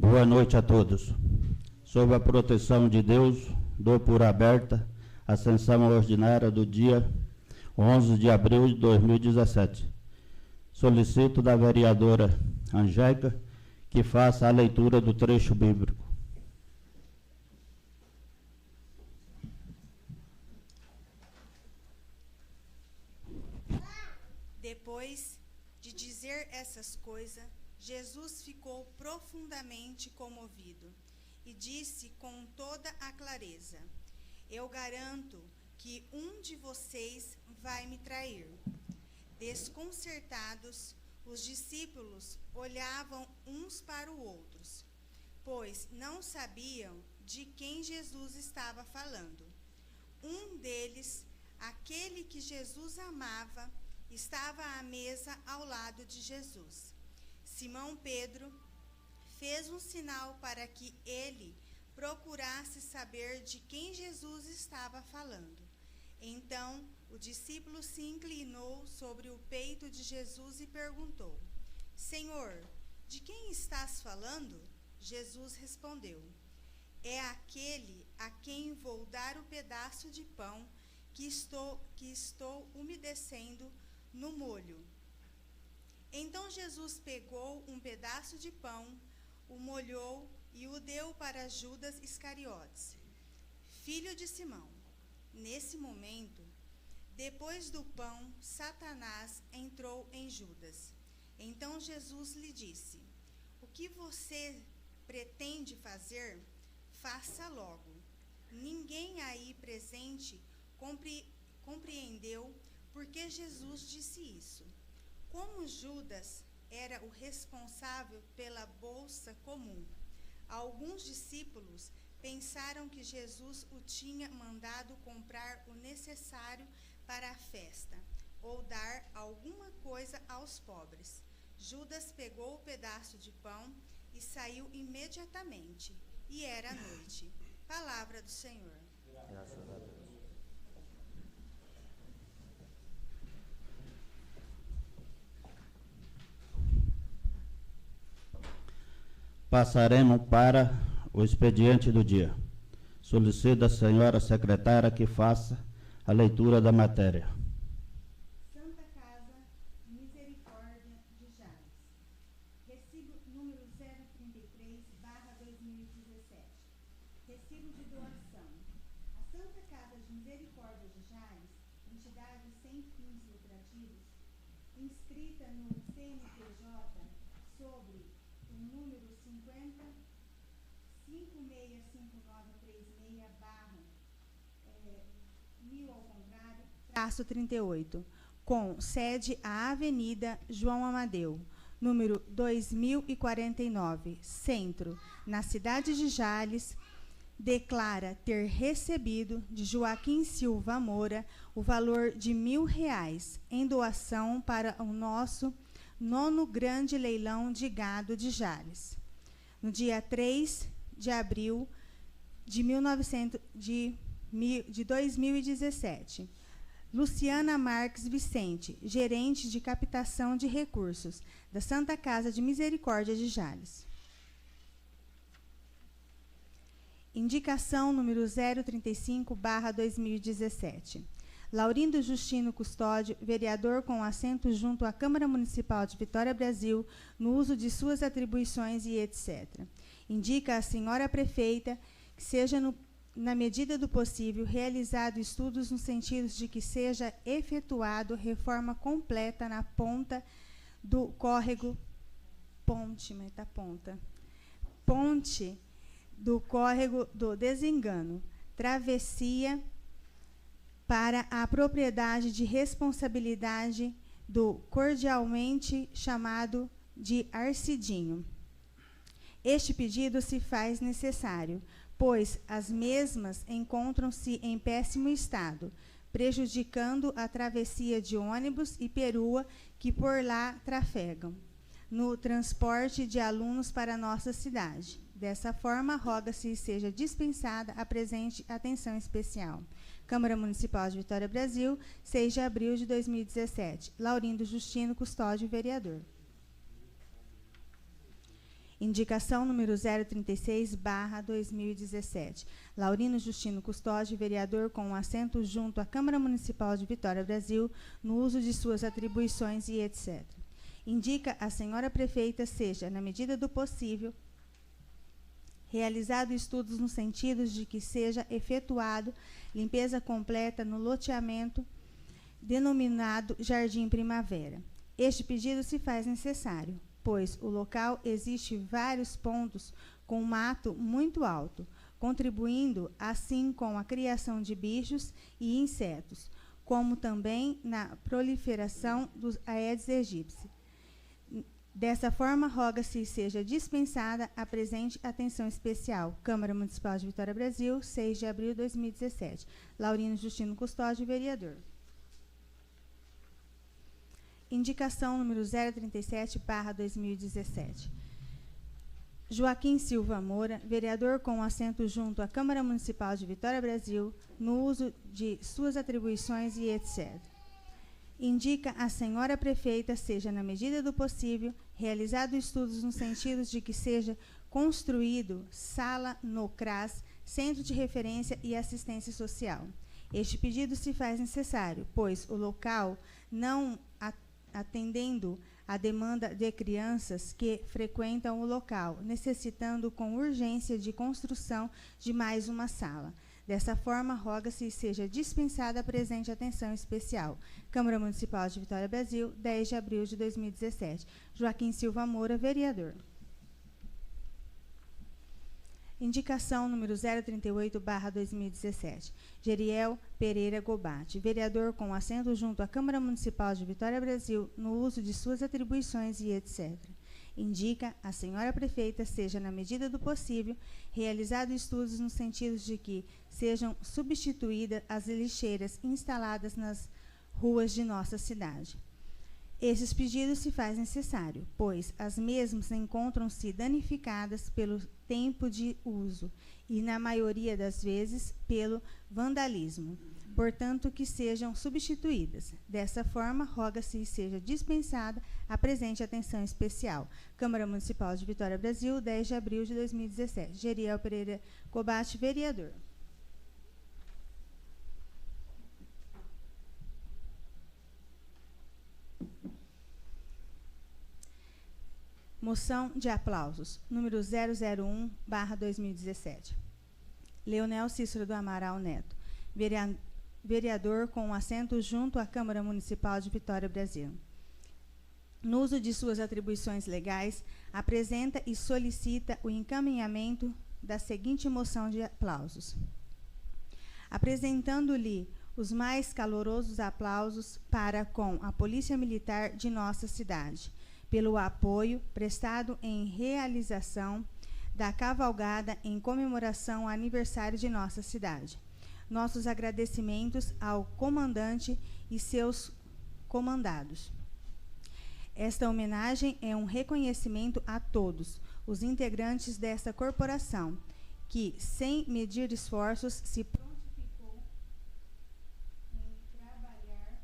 Boa noite a todos. Sob a proteção de Deus, dou por aberta a sessão ordinária do dia 11 de abril de 2017. Solicito da vereadora Angélica que faça a leitura do trecho bíblico. Depois de dizer essas coisas, Jesus ficou profundamente comovido e disse com toda a clareza: Eu garanto que um de vocês vai me trair. Desconcertados, os discípulos olhavam uns para os outros, pois não sabiam de quem Jesus estava falando. Um deles, aquele que Jesus amava, estava à mesa ao lado de Jesus. Simão Pedro fez um sinal para que ele procurasse saber de quem Jesus estava falando. Então, o discípulo se inclinou sobre o peito de Jesus e perguntou: Senhor, de quem estás falando? Jesus respondeu: É aquele a quem vou dar o pedaço de pão que estou umedecendo no molho. Então Jesus pegou um pedaço de pão, o molhou e o deu para Judas Iscariotes, filho de Simão. Nesse momento, depois do pão, Satanás entrou em Judas. Então Jesus lhe disse: O que você pretende fazer, faça logo. Ninguém aí presente compreendeu por que Jesus disse isso. Como Judas era o responsável pela bolsa comum, alguns discípulos pensaram que Jesus o tinha mandado comprar o necessário para a festa ou dar alguma coisa aos pobres. Judas pegou o pedaço de pão e saiu imediatamente, e era noite. Palavra do Senhor. Graças a Deus. Passaremos para o expediente do dia. Solicito a senhora secretária que faça a leitura da matéria. Santa Casa Misericórdia de Jales. Recibo número 033/2017. Recibo de doação. A Santa Casa de Misericórdia de Jales, entidade sem fins lucrativos, inscrita no CNPJ sobre o número 50-565936/1000 ao contrário, traço 38, com sede à Avenida João Amadeu, número 2049, Centro, na cidade de Jales, declara ter recebido de Joaquim Silva Moura o valor de R$1.000 em doação para o nosso 9º Grande Leilão de Gado de Jales, no dia 3 de abril de 2017. Luciana Marques Vicente, gerente de captação de recursos da Santa Casa de Misericórdia de Jales. Indicação número 035/2017. Laurindo Justino Custódio, vereador com assento junto à Câmara Municipal de Vitória Brasil, no uso de suas atribuições e etc. Indica a senhora prefeita que seja, na medida do possível, realizado estudos no sentido de que seja efetuado reforma completa na ponta do córrego ponte do córrego do Desengano, travessia para a propriedade de responsabilidade do cordialmente chamado de Arcidinho. Este pedido se faz necessário, pois as mesmas encontram-se em péssimo estado, prejudicando a travessia de ônibus e perua que por lá trafegam, no transporte de alunos para nossa cidade. Dessa forma, roga-se seja dispensada a presente atenção especial. Câmara Municipal de Vitória Brasil, 6 de abril de 2017. Laurindo Justino Custódio, vereador. Indicação número 036/2017. Laurino Justino Custódio, vereador com assento junto à Câmara Municipal de Vitória, Brasil, no uso de suas atribuições e etc. Indica a senhora prefeita seja, na medida do possível, realizado estudos no sentido de que seja efetuado limpeza completa no loteamento denominado Jardim Primavera. Este pedido se faz necessário, pois o local existe vários pontos com mato muito alto, contribuindo assim com a criação de bichos e insetos, como também na proliferação dos Aedes aegypti. Dessa forma, roga-se seja dispensada a presente atenção especial. Câmara Municipal de Vitória, Brasil, 6 de abril de 2017. Laurino Justino Custódio, vereador. Indicação número 037/2017. Joaquim Silva Moura, vereador com assento junto à Câmara Municipal de Vitória, Brasil, no uso de suas atribuições e etc. Indica a senhora prefeita seja, na medida do possível, realizado estudos no sentido de que seja construído sala no CRAS, Centro de Referência e Assistência Social. Este pedido se faz necessário, pois o local não atendendo a demanda de crianças que frequentam o local, necessitando com urgência de construção de mais uma sala. Dessa forma, roga-se seja dispensada a presente atenção especial. Câmara Municipal de Vitória, Brasil, 10 de abril de 2017. Joaquim Silva Moura, vereador. Indicação número 038/2017. Geriel Pereira Gobate, vereador com assento junto à Câmara Municipal de Vitória, Brasil, no uso de suas atribuições e etc. Indica a senhora prefeita seja, na medida do possível, realizado estudos no sentido de que sejam substituídas as lixeiras instaladas nas ruas de nossa cidade. Esses pedidos se faz necessário, pois as mesmas encontram-se danificadas pelo tempo de uso e, na maioria das vezes, pelo vandalismo. Portanto, que sejam substituídas. Dessa forma, roga-se seja dispensada a presente atenção especial. Câmara Municipal de Vitória, Brasil, 10 de abril de 2017. Geriel Pereira Cobate, vereador. Moção de aplausos, número 001/2017. Leonel Cícero do Amaral Neto, vereador com assento junto à Câmara Municipal de Vitória, Brasil. No uso de suas atribuições legais, apresenta e solicita o encaminhamento da seguinte moção de aplausos. Apresentando-lhe os mais calorosos aplausos para com a Polícia Militar de nossa cidade, pelo apoio prestado em realização da cavalgada em comemoração ao aniversário de nossa cidade. Nossos agradecimentos ao comandante e seus comandados. Esta homenagem é um reconhecimento a todos os integrantes desta corporação, que, sem medir esforços, se prontificou em trabalhar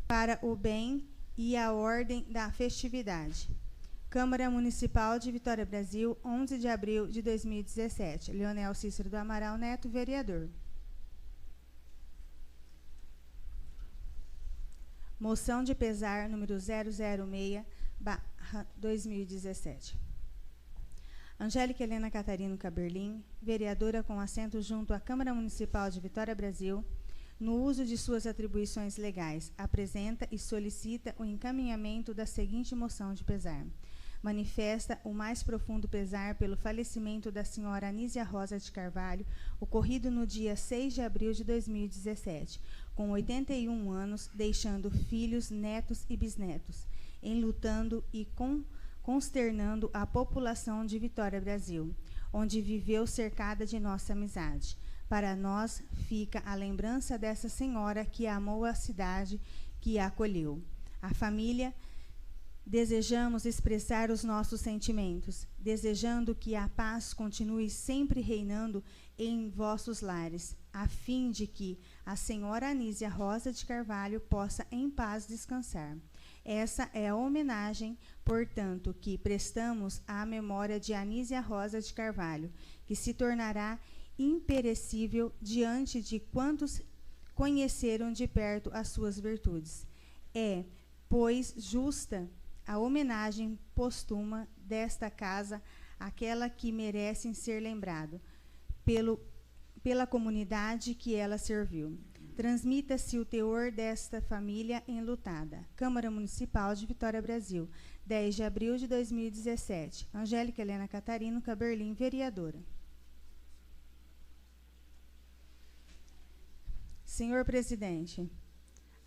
para o bem e a ordem da festividade. Câmara Municipal de Vitória, Brasil, 11 de abril de 2017. Leonel Cícero do Amaral Neto, vereador. Moção de pesar número 006/2017. Angélica Helena Catarino Caberlim, vereadora com assento junto à Câmara Municipal de Vitória, Brasil, no uso de suas atribuições legais, apresenta e solicita o encaminhamento da seguinte moção de pesar. Manifesta o mais profundo pesar pelo falecimento da senhora Anísia Rosa de Carvalho, ocorrido no dia 6 de abril de 2017, com 81 anos, deixando filhos, netos e bisnetos, enlutando e consternando a população de Vitória, Brasil, onde viveu cercada de nossa amizade. Para nós fica a lembrança dessa senhora que amou a cidade que a acolheu. A família, desejamos expressar os nossos sentimentos, desejando que a paz continue sempre reinando em vossos lares, a fim de que a senhora Anísia Rosa de Carvalho possa em paz descansar. Essa é a homenagem, portanto, que prestamos à memória de Anísia Rosa de Carvalho, que se tornará imperecível diante de quantos conheceram de perto as suas virtudes. É, pois, justa a homenagem póstuma desta casa àquela que merecem ser lembrado pela comunidade que ela serviu. Transmita-se o teor desta família enlutada. Câmara Municipal de Vitória, Brasil, 10 de abril de 2017. Angélica Helena Catarino Caberlim, vereadora. Senhor presidente,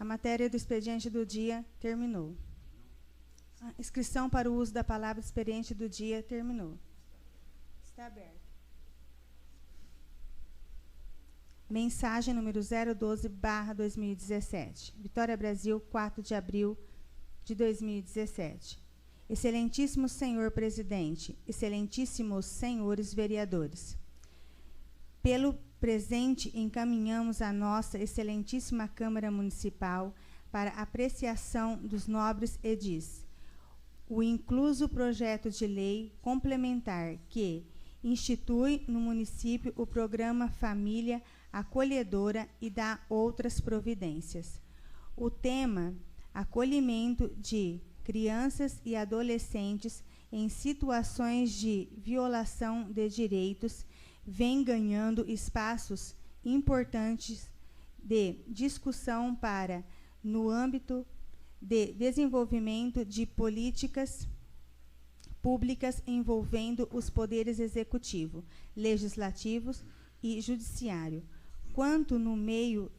a matéria do expediente do dia terminou. A inscrição para o uso da palavra expediente do dia terminou. Está aberto. Mensagem número 012/2017. Vitória, Brasil, 4 de abril de 2017. Excelentíssimo senhor presidente, excelentíssimos senhores vereadores, pelo presente encaminhamos a nossa excelentíssima Câmara Municipal para apreciação dos nobres edis o incluso projeto de lei complementar que institui no município o programa Família Acolhedora e dá outras providências. O tema acolhimento de crianças e adolescentes em situações de violação de direitos vem ganhando espaços importantes de discussão para, no âmbito de desenvolvimento de políticas públicas envolvendo os poderes executivo, legislativos e judiciário, quanto no meio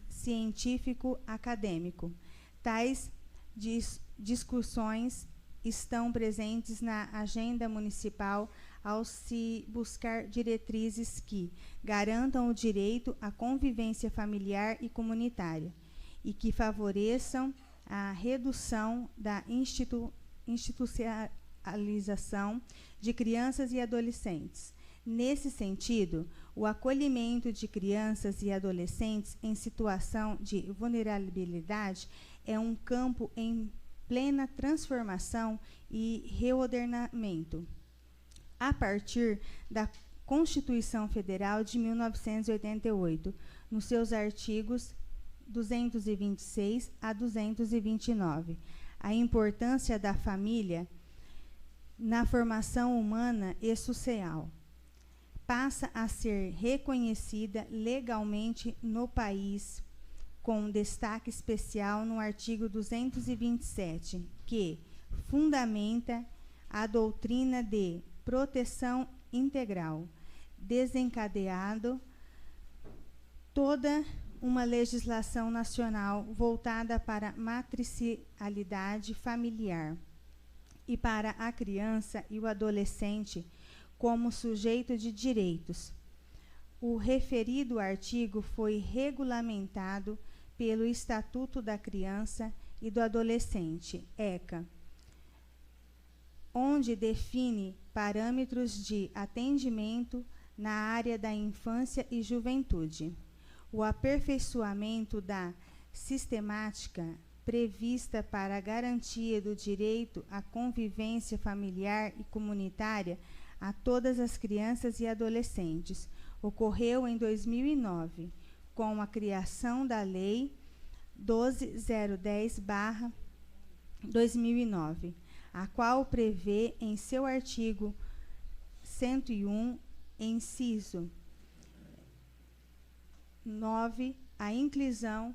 científico acadêmico. Tais discussões estão presentes na agenda municipal ao se buscar diretrizes que garantam o direito à convivência familiar e comunitária e que favoreçam a redução da institucionalização de crianças e adolescentes. Nesse sentido, o acolhimento de crianças e adolescentes em situação de vulnerabilidade é um campo em plena transformação e reordenamento, a partir da Constituição Federal de 1988, nos seus artigos 226 a 229. A importância da família na formação humana e social passa a ser reconhecida legalmente no país, com destaque especial no artigo 227, que fundamenta a doutrina de proteção integral, desencadeado toda uma legislação nacional voltada para a matricialidade familiar e para a criança e o adolescente como sujeito de direitos. O referido artigo foi regulamentado pelo Estatuto da Criança e do Adolescente, ECA, onde define parâmetros de atendimento na área da infância e juventude. O aperfeiçoamento da sistemática prevista para a garantia do direito à convivência familiar e comunitária a todas as crianças e adolescentes ocorreu em 2009, com a criação da Lei 12.010/2009, a qual prevê em seu artigo 101, inciso 9, a inclusão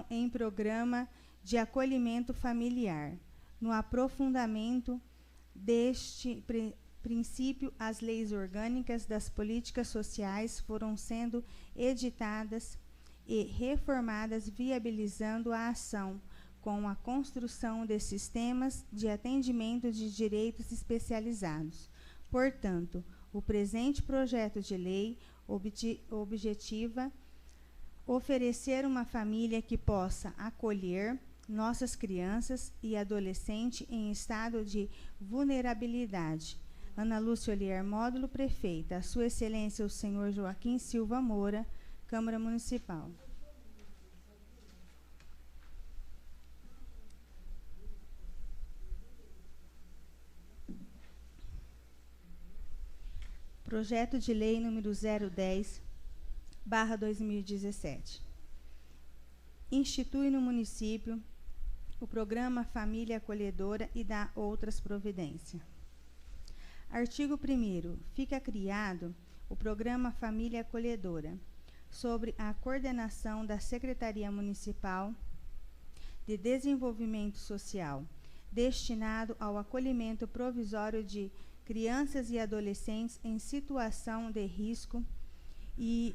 em programa de acolhimento familiar. No aprofundamento deste princípio, as leis orgânicas das políticas sociais foram sendo editadas e reformadas, viabilizando a ação com a construção de sistemas de atendimento de direitos especializados. Portanto, o presente projeto de lei objetiva oferecer uma família que possa acolher nossas crianças e adolescentes em estado de vulnerabilidade. Ana Lúcia Olier Módulo, prefeita. A Sua Excelência, o senhor Joaquim Silva Moura, Câmara Municipal. Projeto de Lei número 010/2017. Institui no município o Programa Família Acolhedora e dá outras providências. Artigo 1º. Fica criado o Programa Família Acolhedora, sobre a coordenação da Secretaria Municipal de Desenvolvimento Social, destinado ao acolhimento provisório de crianças e adolescentes em situação de risco e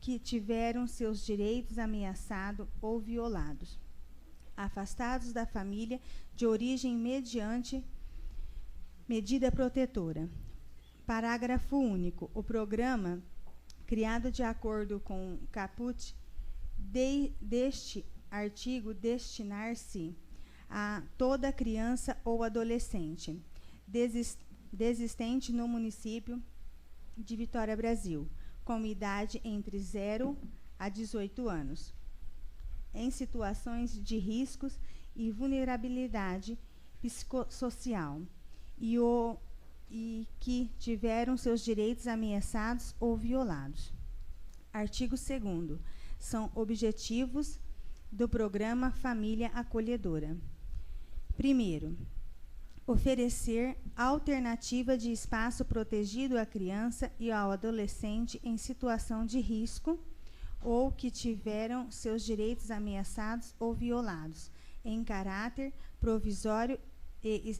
que tiveram seus direitos ameaçados ou violados, afastados da família de origem mediante medida protetora. Parágrafo único. O programa, criado de acordo com o caput deste artigo, destinar-se a toda criança ou adolescente desistente no município de Vitória, Brasil, com idade entre 0 a 18 anos, em situações de riscos e vulnerabilidade psicossocial, e que tiveram seus direitos ameaçados ou violados. Artigo 2º. São objetivos do Programa Família Acolhedora. Primeiro, oferecer alternativa de espaço protegido à criança e ao adolescente em situação de risco ou que tiveram seus direitos ameaçados ou violados, em caráter provisório e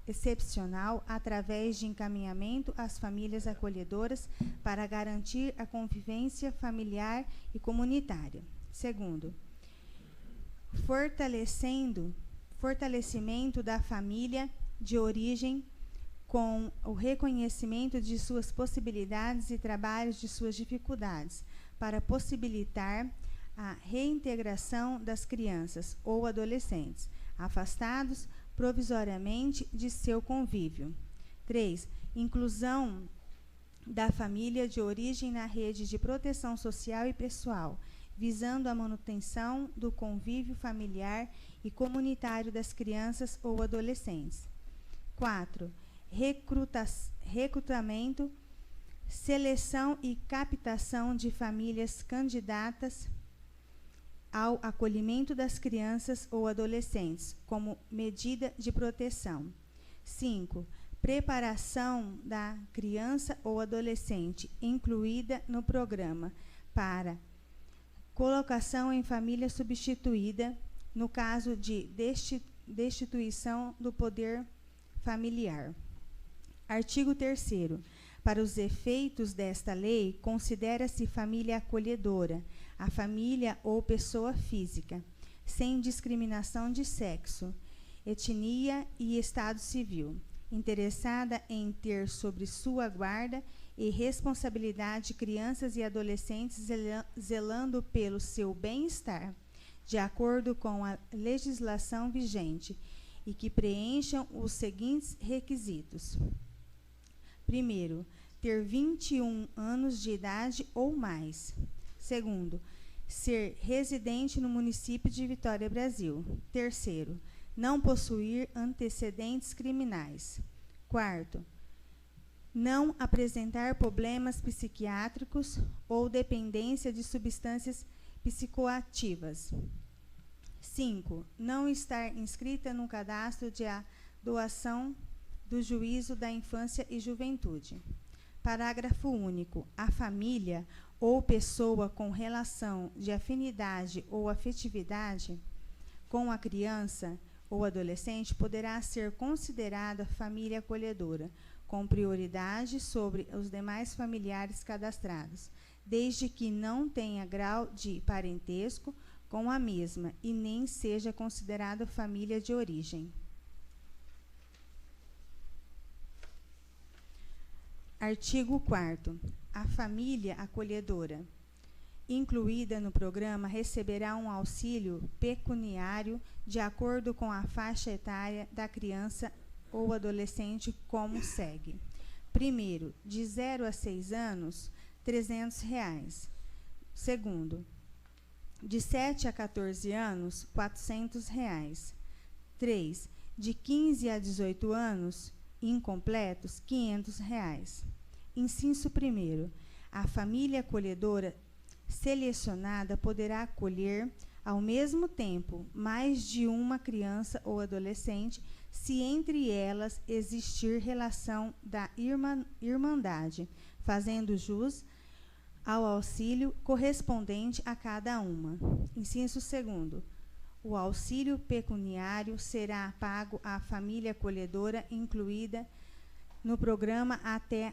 excepcional, através de encaminhamento às famílias acolhedoras para garantir a convivência familiar e comunitária. Segundo, fortalecimento da família de origem com o reconhecimento de suas possibilidades e trabalhos de suas dificuldades, para possibilitar a reintegração das crianças ou adolescentes afastados provisoriamente de seu convívio. 3. Inclusão da família de origem na rede de proteção social e pessoal, visando a manutenção do convívio familiar e comunitário das crianças ou adolescentes. 4. Recrutamento, seleção e captação de famílias candidatas ao acolhimento das crianças ou adolescentes, como medida de proteção. 5. Preparação da criança ou adolescente incluída no programa para colocação em família substituída, no caso de destituição do poder familiar. Artigo 3º. Para os efeitos desta lei, considera-se família acolhedora a família ou pessoa física, sem discriminação de sexo, etnia e estado civil, interessada em ter sobre sua guarda e responsabilidade crianças e adolescentes, zelando pelo seu bem-estar, de acordo com a legislação vigente, e que preencham os seguintes requisitos. Primeiro, ter 21 anos de idade ou mais. Segundo, ser residente no município de Vitória, Brasil. Terceiro, não possuir antecedentes criminais. Quarto, não apresentar problemas psiquiátricos ou dependência de substâncias psicoativas. 5. Não estar inscrita no cadastro de doação do Juízo da Infância e Juventude. Parágrafo único. A família ou pessoa com relação de afinidade ou afetividade com a criança ou adolescente poderá ser considerada família acolhedora, com prioridade sobre os demais familiares cadastrados, desde que não tenha grau de parentesco com a mesma e nem seja considerada família de origem. Artigo 4º. A família acolhedora incluída no programa receberá um auxílio pecuniário de acordo com a faixa etária da criança ou adolescente, como segue. Primeiro, de 0 a 6 anos, R$ 300. Segundo, de 7 a 14 anos, R$ 400. 3. De 15 a 18 anos, incompletos, R$ 500. Inciso 1º. A família acolhedora selecionada poderá acolher, ao mesmo tempo, mais de uma criança ou adolescente, se entre elas existir relação da irmandade, fazendo jus ao auxílio correspondente a cada uma. Inciso 2º. O auxílio pecuniário será pago à família acolhedora incluída no programa até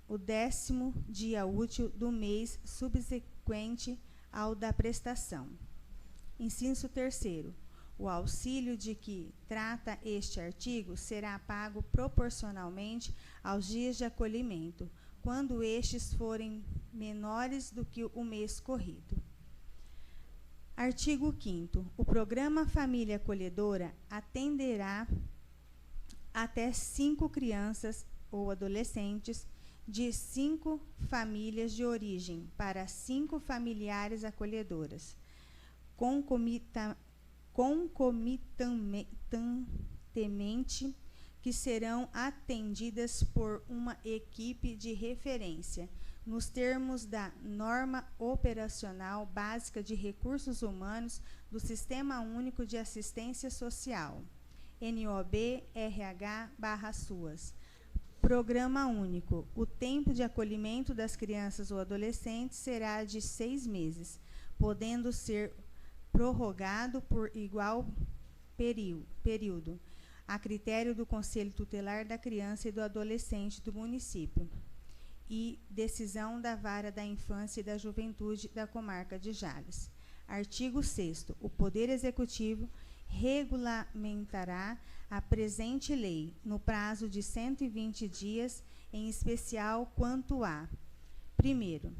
o 10º dia útil do mês subsequente ao da prestação. Inciso 3º. O auxílio de que trata este artigo será pago proporcionalmente aos dias de acolhimento, quando estes forem menores do que o mês corrido. Artigo 5º. O programa Família Acolhedora atenderá até 5 crianças ou adolescentes de 5 famílias de origem para 5 familiares acolhedoras, concomitantemente, que serão atendidas por uma equipe de referência, nos termos da Norma Operacional Básica de Recursos Humanos do Sistema Único de Assistência Social, NOB-RH/SUAS. Programa Único. O tempo de acolhimento das crianças ou adolescentes será de 6 meses, podendo ser prorrogado por igual período, a critério do Conselho Tutelar da Criança e do Adolescente do município e decisão da Vara da Infância e da Juventude da Comarca de Jales. Artigo 6º. O Poder Executivo regulamentará a presente lei no prazo de 120 dias, em especial quanto a: primeiro,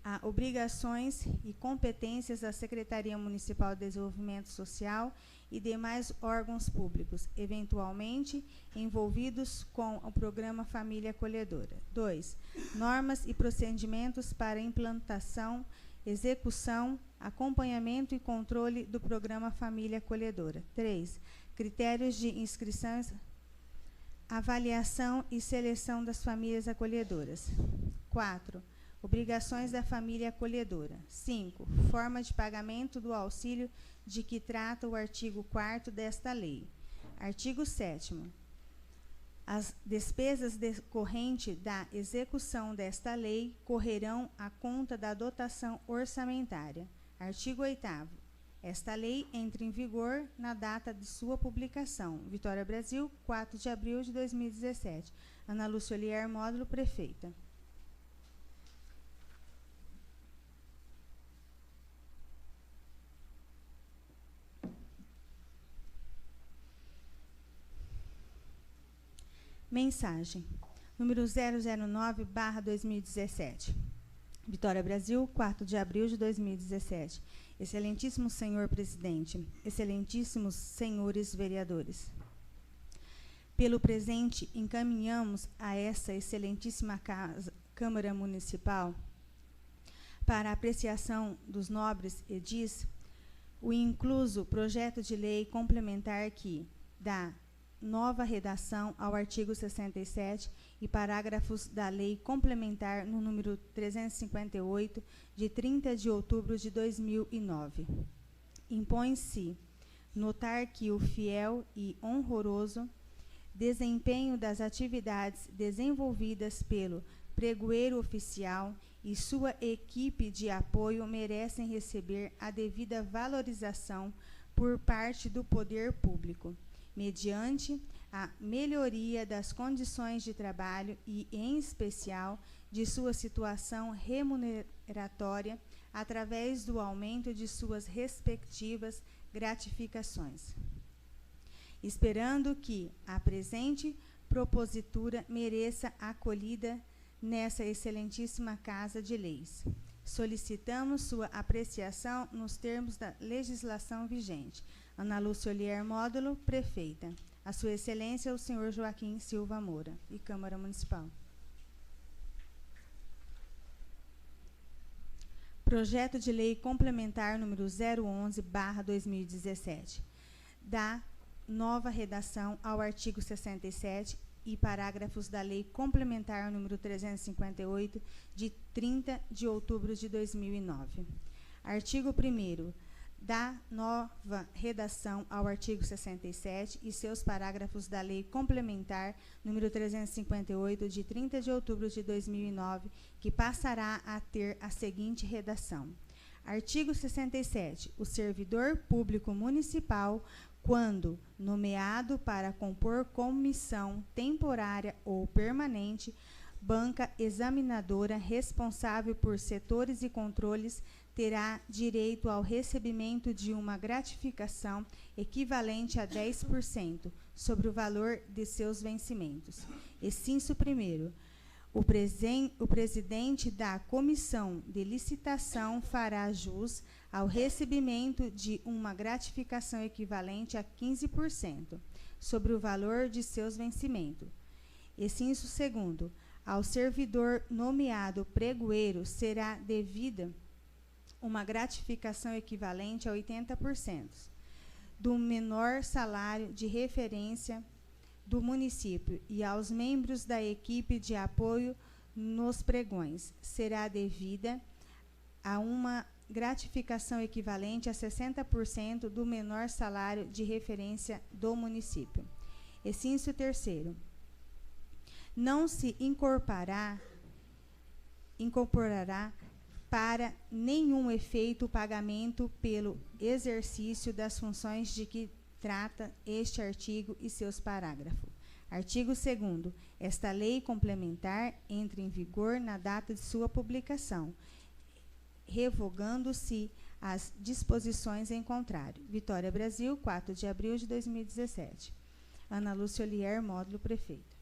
a obrigações e competências da Secretaria Municipal de Desenvolvimento Social e demais órgãos públicos, eventualmente envolvidos com o programa Família Acolhedora. 2. Normas e procedimentos para implantação, execução, acompanhamento e controle do programa Família Acolhedora. 3. Critérios de inscrição, avaliação e seleção das famílias acolhedoras. 4. Obrigações da família acolhedora. 5. Forma de pagamento do auxílio de que trata o artigo 4º desta lei. Artigo 7º. As despesas decorrentes da execução desta lei correrão à conta da dotação orçamentária. Artigo 8º. Esta lei entra em vigor na data de sua publicação. Vitória, Brasil, 4 de abril de 2017. Ana Lúcia Olier Módulo, prefeita. Mensagem. Número 009/2017. Vitória, Brasil, 4 de abril de 2017. Excelentíssimo senhor presidente, excelentíssimos senhores vereadores. Pelo presente, encaminhamos a essa excelentíssima Câmara Municipal para a apreciação dos nobres edis o incluso projeto de lei complementar que dá nova redação ao artigo 67 e parágrafos da lei complementar no número 358, de 30 de outubro de 2009. Impõe-se notar que o fiel e honroso desempenho das atividades desenvolvidas pelo pregoeiro oficial e sua equipe de apoio merecem receber a devida valorização por parte do poder público, mediante a melhoria das condições de trabalho e, em especial, de sua situação remuneratória, através do aumento de suas respectivas gratificações. Esperando que a presente propositura mereça acolhida nessa excelentíssima Casa de Leis, solicitamos sua apreciação nos termos da legislação vigente. Ana Lúcia Olier Módulo, prefeita. A sua excelência, o senhor Joaquim Silva Moura, e Câmara Municipal. Projeto de Lei Complementar número 011/2017. Dá nova redação ao artigo 67 e parágrafos da Lei Complementar número 358, de 30 de outubro de 2009. Artigo 1º. Dá nova redação ao artigo 67 e seus parágrafos da Lei Complementar número 358, de 30 de outubro de 2009, que passará a ter a seguinte redação. Artigo 67. O servidor público municipal, quando nomeado para compor comissão temporária ou permanente, banca examinadora responsável por setores e controles, terá direito ao recebimento de uma gratificação equivalente a 10% sobre o valor de seus vencimentos. Inciso 1º. O presidente da comissão de licitação fará jus ao recebimento de uma gratificação equivalente a 15% sobre o valor de seus vencimentos. Inciso 2º. Ao servidor nomeado pregoeiro será devida uma gratificação equivalente a 80% do menor salário de referência do município, e aos membros da equipe de apoio nos pregões será devida a uma gratificação equivalente a 60% do menor salário de referência do município. Inciso 3º. Não se incorporará para nenhum efeito o pagamento pelo exercício das funções de que trata este artigo e seus parágrafos. Artigo 2º. Esta lei complementar entra em vigor na data de sua publicação, revogando-se as disposições em contrário. Vitória, Brasil, 4 de abril de 2017. Ana Lúcia Olier, módulo prefeita.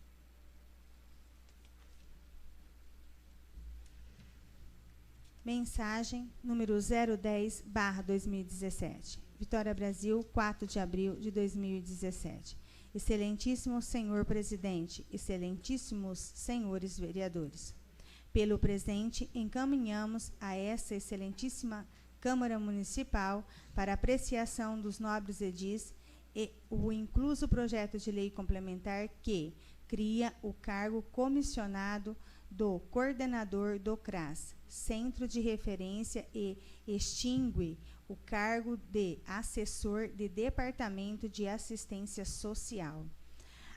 Mensagem número 010/2017. Vitória, Brasil, 4 de abril de 2017. Excelentíssimo senhor presidente, excelentíssimos senhores vereadores. Pelo presente, encaminhamos a essa excelentíssima Câmara Municipal para apreciação dos nobres edis e o incluso projeto de lei complementar que cria o cargo comissionado do coordenador do CRAS, Centro de Referência, e extingue o cargo de assessor de Departamento de Assistência Social.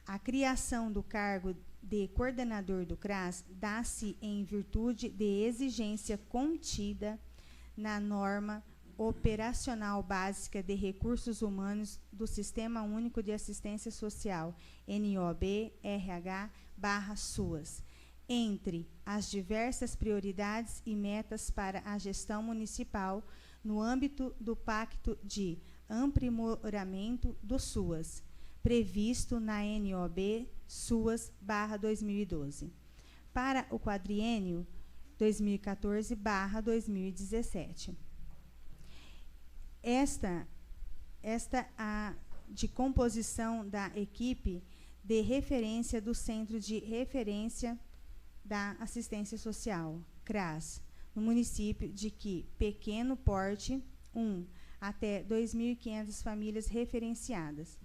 A criação do cargo de coordenador do CRAS dá-se em virtude de exigência contida na norma operacional básica de recursos humanos do Sistema Único de Assistência Social, NOB-RH/SUAS, entre as diversas prioridades e metas para a gestão municipal no âmbito do Pacto de Aprimoramento do SUAS, previsto na NOB SUAS/2012, para o quadriênio 2014/2017. Esta de composição da equipe de referência do Centro de Referência da Assistência Social, CRAS, no município de que pequeno porte, 1 até 2.500 famílias referenciadas,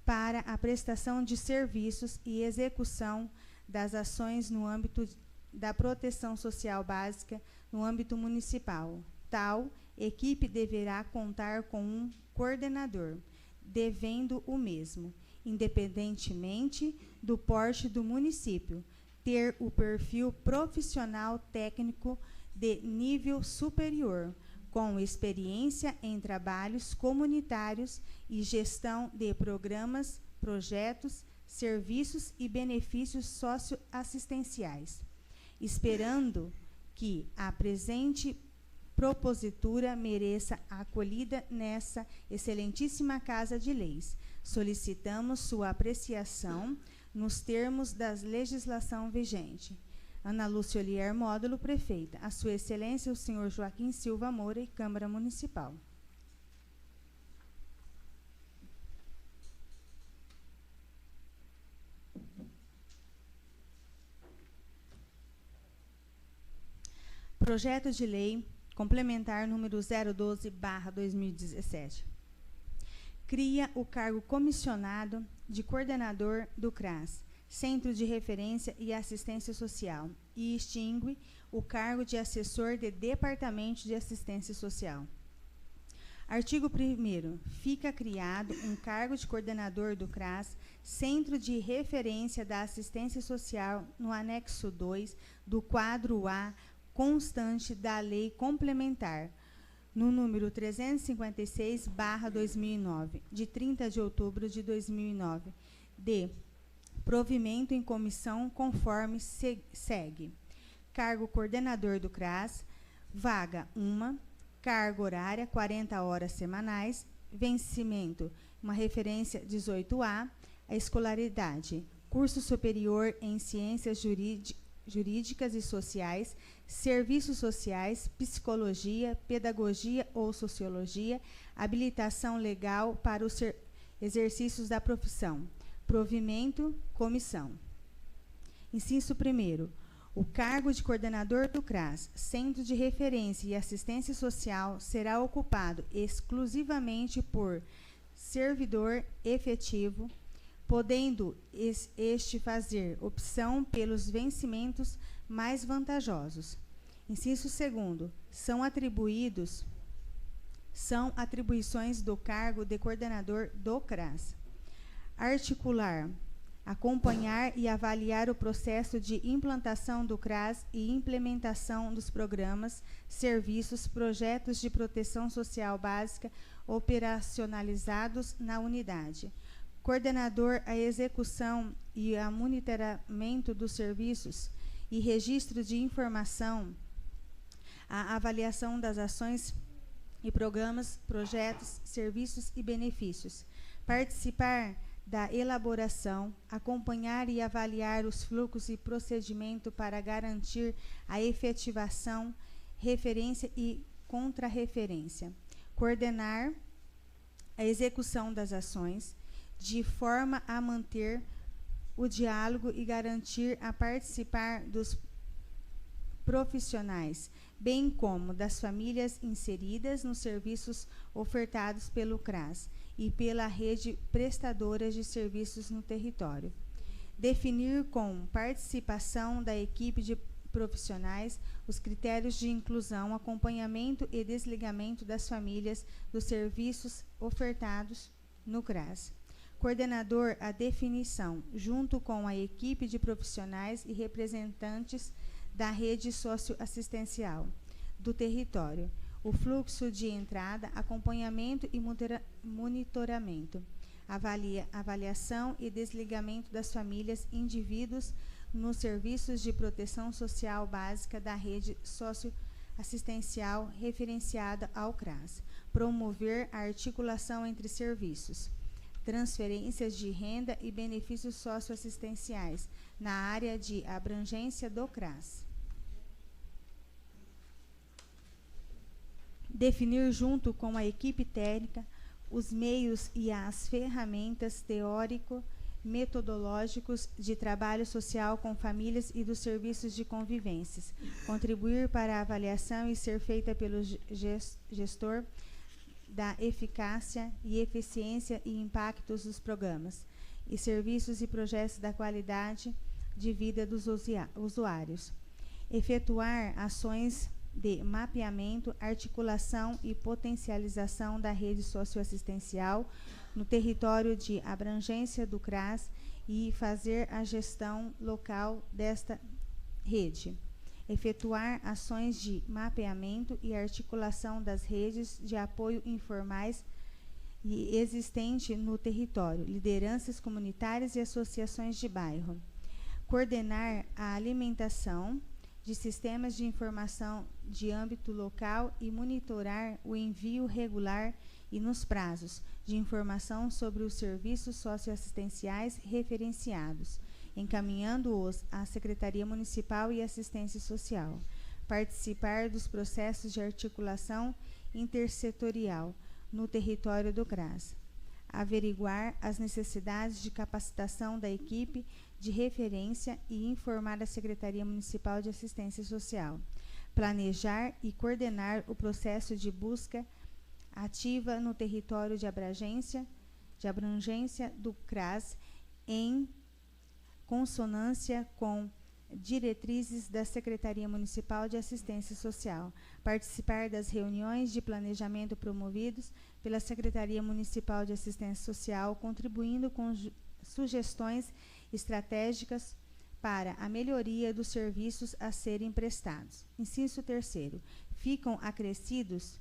para a prestação de serviços e execução das ações no âmbito da proteção social básica no âmbito municipal. Tal equipe deverá contar com um coordenador, devendo o mesmo, independentemente do porte do município, ter o perfil profissional técnico de nível superior, com experiência em trabalhos comunitários e gestão de programas, projetos, serviços e benefícios socioassistenciais, esperando que a presente propositura mereça a acolhida nessa excelentíssima Casa de Leis. Solicitamos sua apreciação nos termos da legislação vigente. Ana Lúcia Olier, módulo prefeita. A sua excelência, o senhor Joaquim Silva Moura, e Câmara Municipal. Projeto de lei complementar número 012/2017. Cria o cargo comissionado de coordenador do CRAS, Centro de Referência e Assistência Social, e extingue o cargo de assessor de Departamento de Assistência Social. Artigo 1º. Fica criado um cargo de coordenador do CRAS, Centro de Referência da Assistência Social, no anexo 2 do quadro A constante da Lei Complementar, no número 356/2009, de 30 de outubro de 2009, de provimento em comissão conforme segue. Cargo coordenador do CRAS, vaga 1, carga horária 40 horas semanais, vencimento, uma referência 18A, a escolaridade, curso superior em ciências jurídicas e sociais, serviços sociais, psicologia, pedagogia ou sociologia, habilitação legal para os exercícios da profissão, provimento, comissão. Inciso 1º. O cargo de coordenador do CRAS, Centro de Referência e Assistência Social, será ocupado exclusivamente por servidor efetivo, podendo este fazer opção pelos vencimentos mais vantajosos. Inciso 2º. São atribuições do cargo de coordenador do CRAS. Articular, acompanhar e avaliar o processo de implantação do CRAS e implementação dos programas, serviços, projetos de proteção social básica operacionalizados na unidade. Coordenador, a execução e a monitoramento dos serviços e registro de informação, a avaliação das ações e programas, projetos, serviços e benefícios. Participar da elaboração, acompanhar e avaliar os fluxos e procedimento para garantir a efetivação, referência e contrarreferência. Coordenar a execução das ações, de forma a manter o diálogo e garantir a participar dos profissionais, bem como das famílias inseridas nos serviços ofertados pelo CRAS e pela rede prestadora de serviços no território. Definir com participação da equipe de profissionais os critérios de inclusão, acompanhamento e desligamento das famílias dos serviços ofertados no CRAS. Coordenador, a definição, junto com a equipe de profissionais e representantes da rede socioassistencial do território, o fluxo de entrada, acompanhamento e monitoramento, avaliação e desligamento das famílias indivíduos nos serviços de proteção social básica da rede socioassistencial referenciada ao CRAS, promover a articulação entre serviços, transferências de renda e benefícios socioassistenciais na área de abrangência do CRAS. Definir junto com a equipe técnica os meios e as ferramentas teórico-metodológicos de trabalho social com famílias e dos serviços de convivências. Contribuir para a avaliação e ser feita pelo gestor da eficácia e eficiência e impactos dos programas e serviços e projetos da qualidade de vida dos usuários. Efetuar ações de mapeamento, articulação e potencialização da rede socioassistencial no território de abrangência do CRAS e fazer a gestão local desta rede. Efetuar ações de mapeamento e articulação das redes de apoio informais e existente no território, lideranças comunitárias e associações de bairro. Coordenar a alimentação de sistemas de informação de âmbito local e monitorar o envio regular e nos prazos de informação sobre os serviços socioassistenciais referenciados, encaminhando-os à Secretaria Municipal e Assistência Social. Participar dos processos de articulação intersetorial no território do CRAS. Averiguar as necessidades de capacitação da equipe de referência e informar a Secretaria Municipal de Assistência Social. Planejar e coordenar o processo de busca ativa no território de abrangência do CRAS em consonância com diretrizes da Secretaria Municipal de Assistência Social, participar das reuniões de planejamento promovidos pela Secretaria Municipal de Assistência Social, contribuindo com sugestões estratégicas para a melhoria dos serviços a serem prestados. Inciso 3º. Ficam acrescidos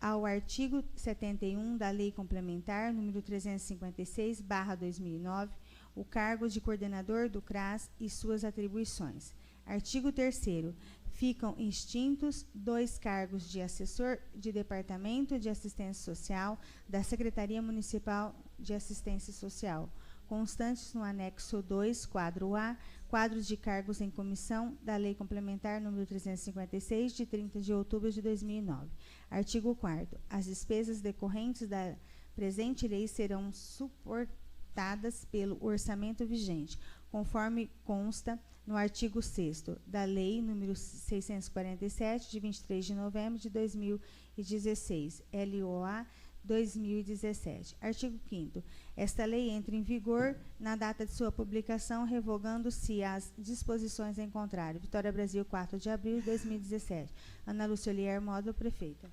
ao artigo 71 da Lei Complementar número 356/2009, o cargo de coordenador do CRAS e suas atribuições. Artigo 3º. Ficam extintos 2 cargos de assessor de Departamento de Assistência Social da Secretaria Municipal de Assistência Social, constantes no anexo 2, quadro A, quadros de cargos em comissão da Lei Complementar número 356, de 30 de outubro de 2009. Artigo 4º. As despesas decorrentes da presente lei serão suportadas pelo orçamento vigente, conforme consta no artigo 6º da Lei número 647, de 23 de novembro de 2016, LOA 2017. Artigo 5º. Esta lei entra em vigor na data de sua publicação, revogando-se as disposições em contrário. Vitória Brasil, 4 de abril de 2017. Ana Lúcia Olier, módulo prefeita.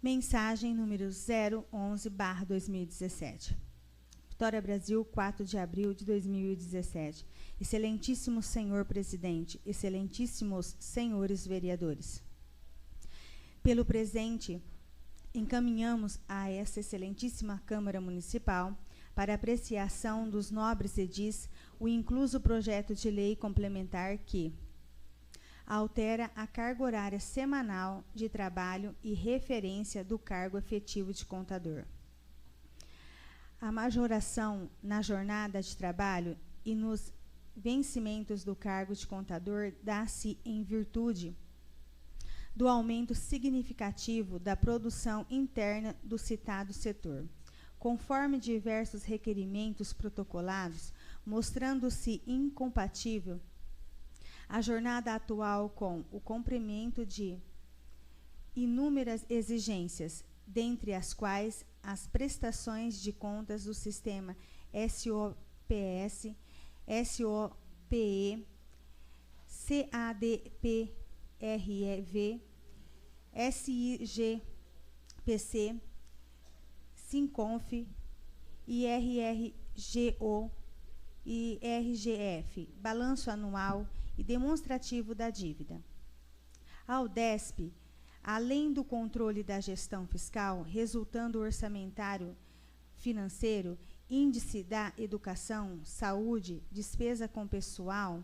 Mensagem número 011/2017. Vitória Brasil, 4 de abril de 2017. Excelentíssimo senhor presidente, excelentíssimos senhores vereadores. Pelo presente, encaminhamos a essa excelentíssima Câmara Municipal para apreciação dos nobres edis o incluso projeto de lei complementar que altera a carga horária semanal de trabalho e referência do cargo efetivo de contador. A majoração na jornada de trabalho e nos vencimentos do cargo de contador dá-se em virtude do aumento significativo da produção interna do citado setor, conforme diversos requerimentos protocolados, mostrando-se incompatível a jornada atual com o cumprimento de inúmeras exigências, dentre as quais as prestações de contas do sistema SOPS, SOPE, CADPREV, SIGPC, SINCONF, IRRGO e RGF, balanço anual e demonstrativo da dívida. A UDESP, além do controle da gestão fiscal, resultando orçamentário financeiro, índice da educação, saúde, despesa com pessoal,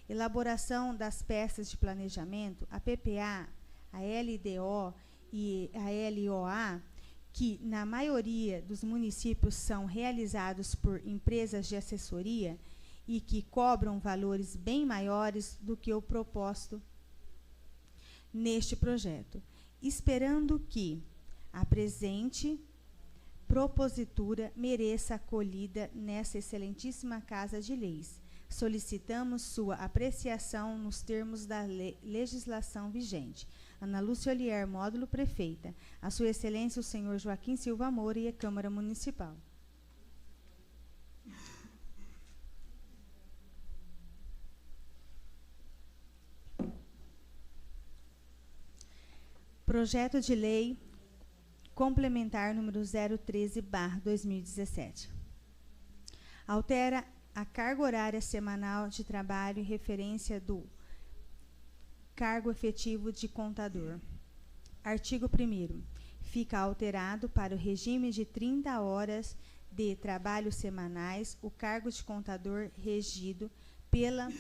elaboração das peças de planejamento, a PPA, a LDO e a LOA, que na maioria dos municípios são realizados por empresas de assessoria e que cobram valores bem maiores do que o proposto neste projeto, esperando que a presente propositura mereça acolhida nessa excelentíssima Casa de Leis. Solicitamos sua apreciação nos termos da legislação vigente. Ana Lúcia Olier, módulo prefeita. A sua excelência, o senhor Joaquim Silva Moura e a Câmara Municipal. Projeto de Lei Complementar número 013/2017. Altera a carga horária semanal de trabalho em referência do cargo efetivo de contador. Artigo 1º. Fica alterado para o regime de 30 horas de trabalho semanais o cargo de contador regido pela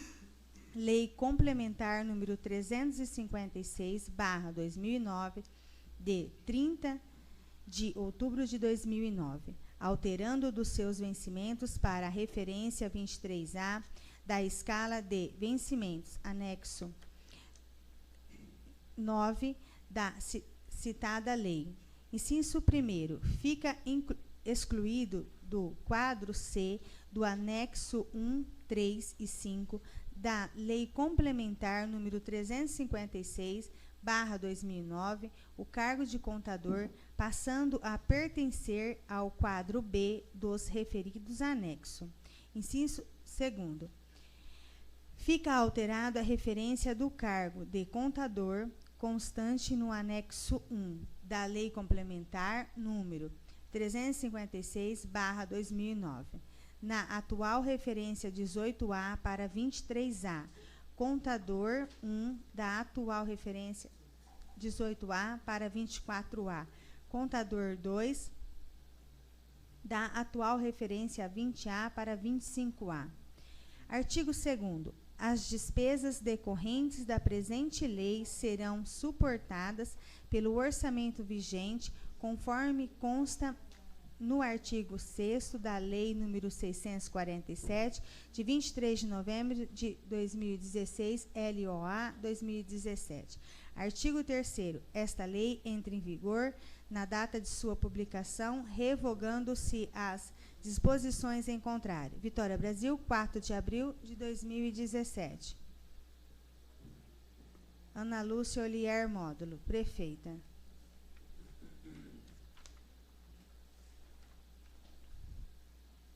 Lei Complementar número 356/2009, de 30 de outubro de 2009, alterando dos seus vencimentos para a referência 23A da escala de vencimentos, anexo 9 da citada lei. Inciso 1º. Fica excluído do quadro C do anexo 1, 3 e 5 da Lei Complementar número 356/2009, o cargo de contador, passando a pertencer ao quadro B dos referidos anexo. Inciso 2º. Fica alterado a referência do cargo de contador constante no anexo 1 da Lei Complementar número 356/2009. Na atual referência 18A para 23A, contador 1 da atual referência 18A para 24A, contador 2 da atual referência 20A para 25A. Artigo 2º. As despesas decorrentes da presente lei serão suportadas pelo orçamento vigente, conforme consta no artigo 6º da Lei nº 647, de 23 de novembro de 2016, LOA 2017. Artigo 3º. Esta lei entra em vigor na data de sua publicação, revogando-se as disposições em contrário. Vitória, Brasil, 4 de abril de 2017. Ana Lúcia Olier Módulo, prefeita.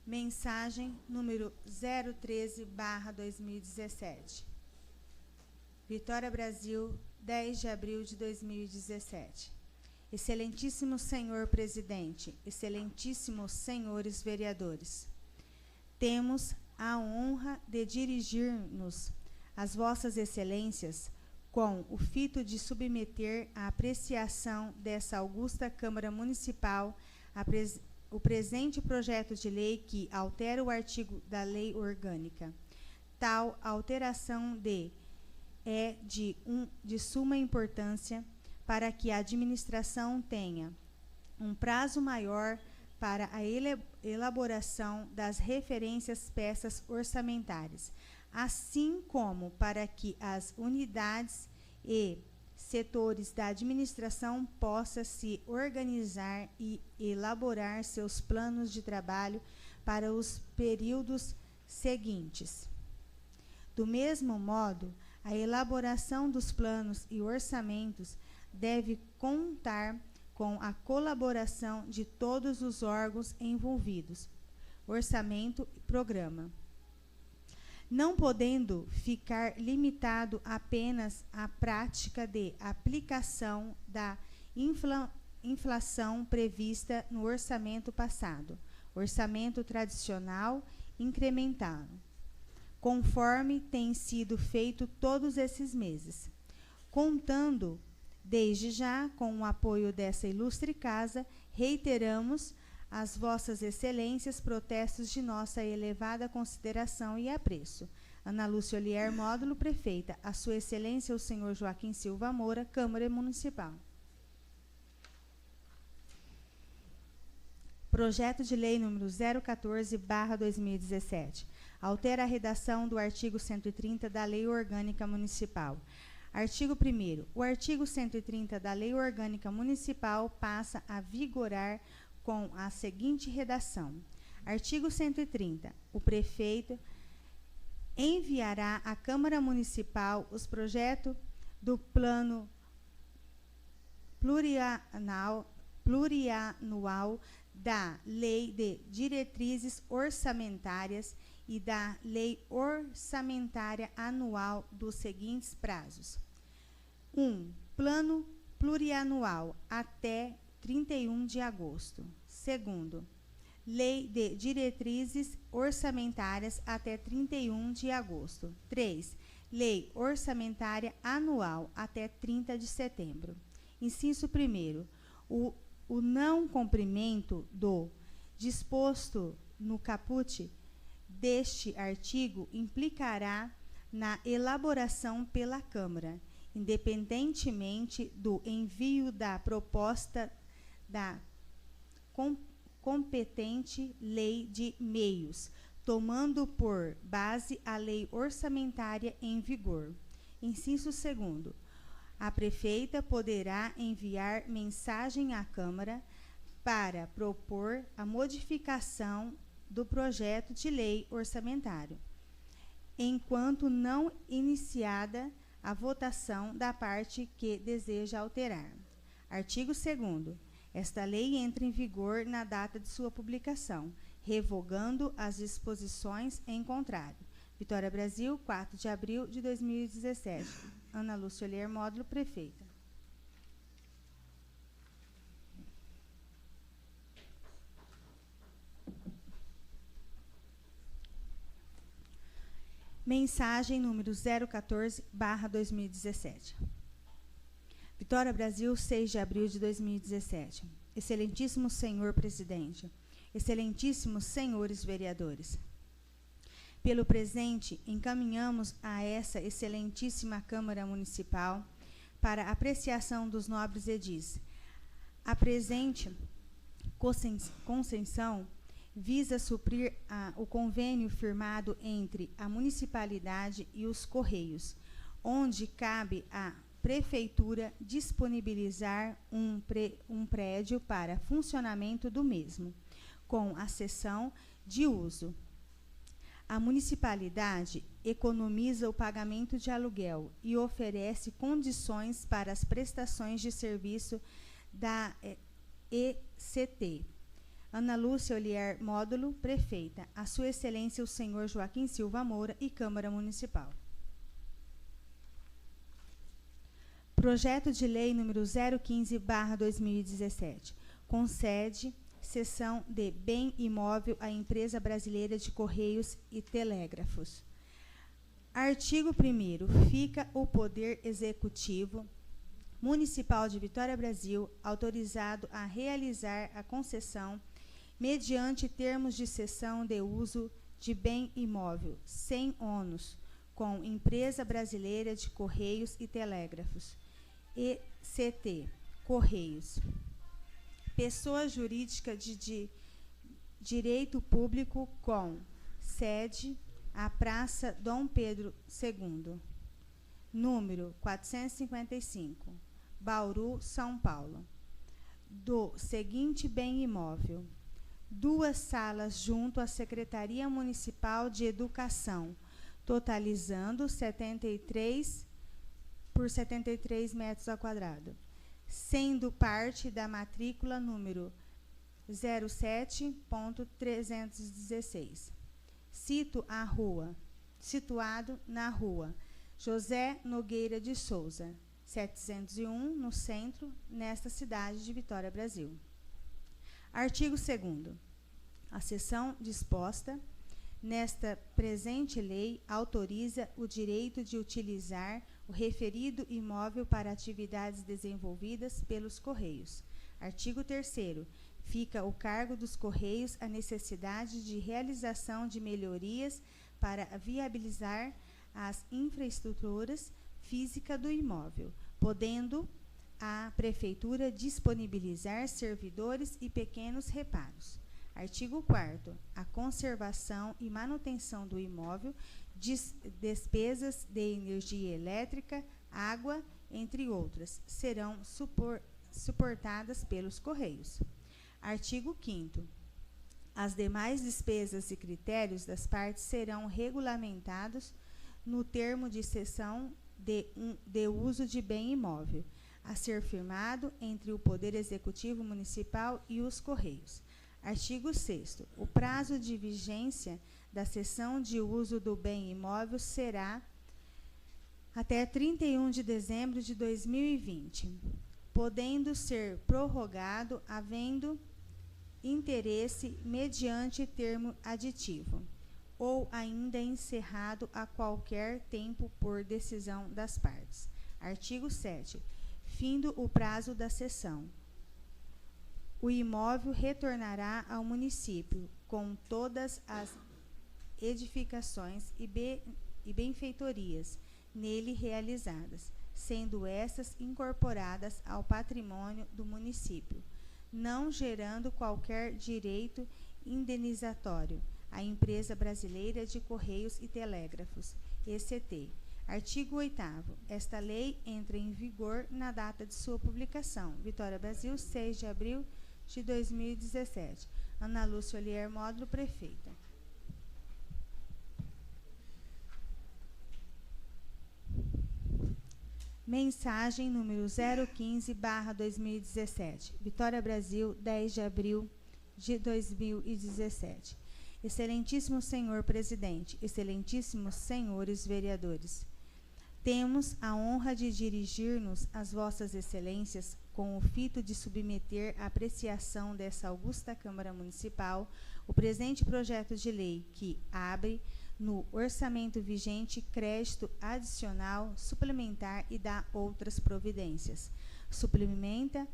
Mensagem número 013/2017. Vitória, Brasil, 10 de abril de 2017. Excelentíssimo senhor presidente, excelentíssimos senhores vereadores, temos a honra de dirigir-nos às vossas excelências com o fito de submeter à apreciação dessa augusta Câmara Municipal o presente projeto de lei que altera o artigo da Lei Orgânica. Tal alteração é de suma importância para que a administração tenha um prazo maior para a elaboração das referências peças orçamentárias, assim como para que as unidades e setores da administração possam se organizar e elaborar seus planos de trabalho para os períodos seguintes. Do mesmo modo, a elaboração dos planos e orçamentos deve contar com a colaboração de todos os órgãos envolvidos, orçamento e programa, não podendo ficar limitado apenas à prática de aplicação da inflação prevista no orçamento passado, orçamento tradicional incrementado, conforme tem sido feito todos esses meses, contando desde já com o apoio dessa ilustre casa. Reiteramos às vossas excelências protestos de nossa elevada consideração e apreço. Ana Lúcia Olier Módulo, prefeita. A sua excelência, o senhor Joaquim Silva Moura, Câmara Municipal. Projeto de lei número 014/2017. Altera a redação do artigo 130 da Lei Orgânica Municipal. Artigo 1º. O artigo 130 da Lei Orgânica Municipal passa a vigorar com a seguinte redação. Artigo 130. O prefeito enviará à Câmara Municipal os projetos do plano plurianual da Lei de Diretrizes Orçamentárias e da Lei Orçamentária Anual dos seguintes prazos. 1. Plano plurianual até 31 de agosto. 2. Lei de Diretrizes Orçamentárias até 31 de agosto. 3. Lei Orçamentária Anual até 30 de setembro. Inciso 1º. O não cumprimento do disposto no caput deste artigo implicará na elaboração pela Câmara, independentemente do envio da proposta da competente lei de meios, tomando por base a lei orçamentária em vigor. Inciso 2º. A prefeita poderá enviar mensagem à Câmara para propor a modificação do projeto de lei orçamentário. enquanto não iniciada a votação da parte que deseja alterar. Artigo 2º. Esta lei entra em vigor na data de sua publicação, revogando as disposições em contrário. Vitória Brasil, 4 de abril de 2017. Ana Lúcia Olier Módulo, prefeita. Mensagem número 014/2017. Vitória Brasil, 6 de abril de 2017. Excelentíssimo senhor presidente, excelentíssimos senhores vereadores, pelo presente, encaminhamos a essa excelentíssima Câmara Municipal para apreciação dos nobres edis. A presente concessão visa suprir o convênio firmado entre a municipalidade e os Correios, onde cabe à Prefeitura disponibilizar um prédio para funcionamento do mesmo, com a cessão de uso. A municipalidade economiza o pagamento de aluguel e oferece condições para as prestações de serviço da ECT. Ana Lúcia Olier Módulo, prefeita. A sua excelência, o senhor Joaquim Silva Moura e Câmara Municipal. Projeto de lei número 015/2017. Concede cessão de bem imóvel à Empresa Brasileira de Correios e Telégrafos. Artigo 1º. Fica o Poder Executivo Municipal de Vitória Brasil autorizado a realizar a concessão mediante termos de cessão de uso de bem imóvel, sem ônus, com Empresa Brasileira de Correios e Telégrafos, ECT, Correios. Pessoa jurídica de direito público com sede a Praça Dom Pedro II, número 455, Bauru, São Paulo, do seguinte bem imóvel: 2 salas junto à Secretaria Municipal de Educação, totalizando 73 por 73 metros ao quadrado, sendo parte da matrícula número 07.316. Situado na rua José Nogueira de Souza, 701, no centro, nesta cidade de Vitória, Brasil. Artigo 2º. A seção disposta nesta presente lei autoriza o direito de utilizar o referido imóvel para atividades desenvolvidas pelos Correios. Artigo 3º. Fica ao cargo dos Correios a necessidade de realização de melhorias para viabilizar as infraestruturas físicas do imóvel, podendo a Prefeitura disponibilizar servidores e pequenos reparos. Artigo 4º. A conservação e manutenção do imóvel, despesas de energia elétrica, água, entre outras, serão suportadas pelos Correios. Artigo 5º. As demais despesas e critérios das partes serão regulamentados no termo de cessão de uso de bem imóvel, a ser firmado entre o Poder Executivo Municipal e os Correios. Artigo 6º. O prazo de vigência da cessão de uso do bem imóvel será até 31 de dezembro de 2020, podendo ser prorrogado havendo interesse mediante termo aditivo, ou ainda encerrado a qualquer tempo por decisão das partes. Artigo 7º. Findo o prazo da cessão, o imóvel retornará ao município com todas as edificações e benfeitorias nele realizadas, sendo estas incorporadas ao patrimônio do município, não gerando qualquer direito indenizatório à Empresa Brasileira de Correios e Telégrafos, ECT. Artigo 8º. Esta lei entra em vigor na data de sua publicação. Vitória Brasil, 6 de abril de 2017. Ana Lúcia Olier Módulo, prefeita. Mensagem número 015/2017. Vitória, Brasil, 10 de abril de 2017. Excelentíssimo senhor presidente, excelentíssimos senhores vereadores, temos a honra de dirigir-nos às vossas excelências com o fito de submeter à apreciação dessa augusta Câmara Municipal o presente projeto de lei que abre no orçamento vigente crédito adicional, suplementar e dá outras providências. Suplementa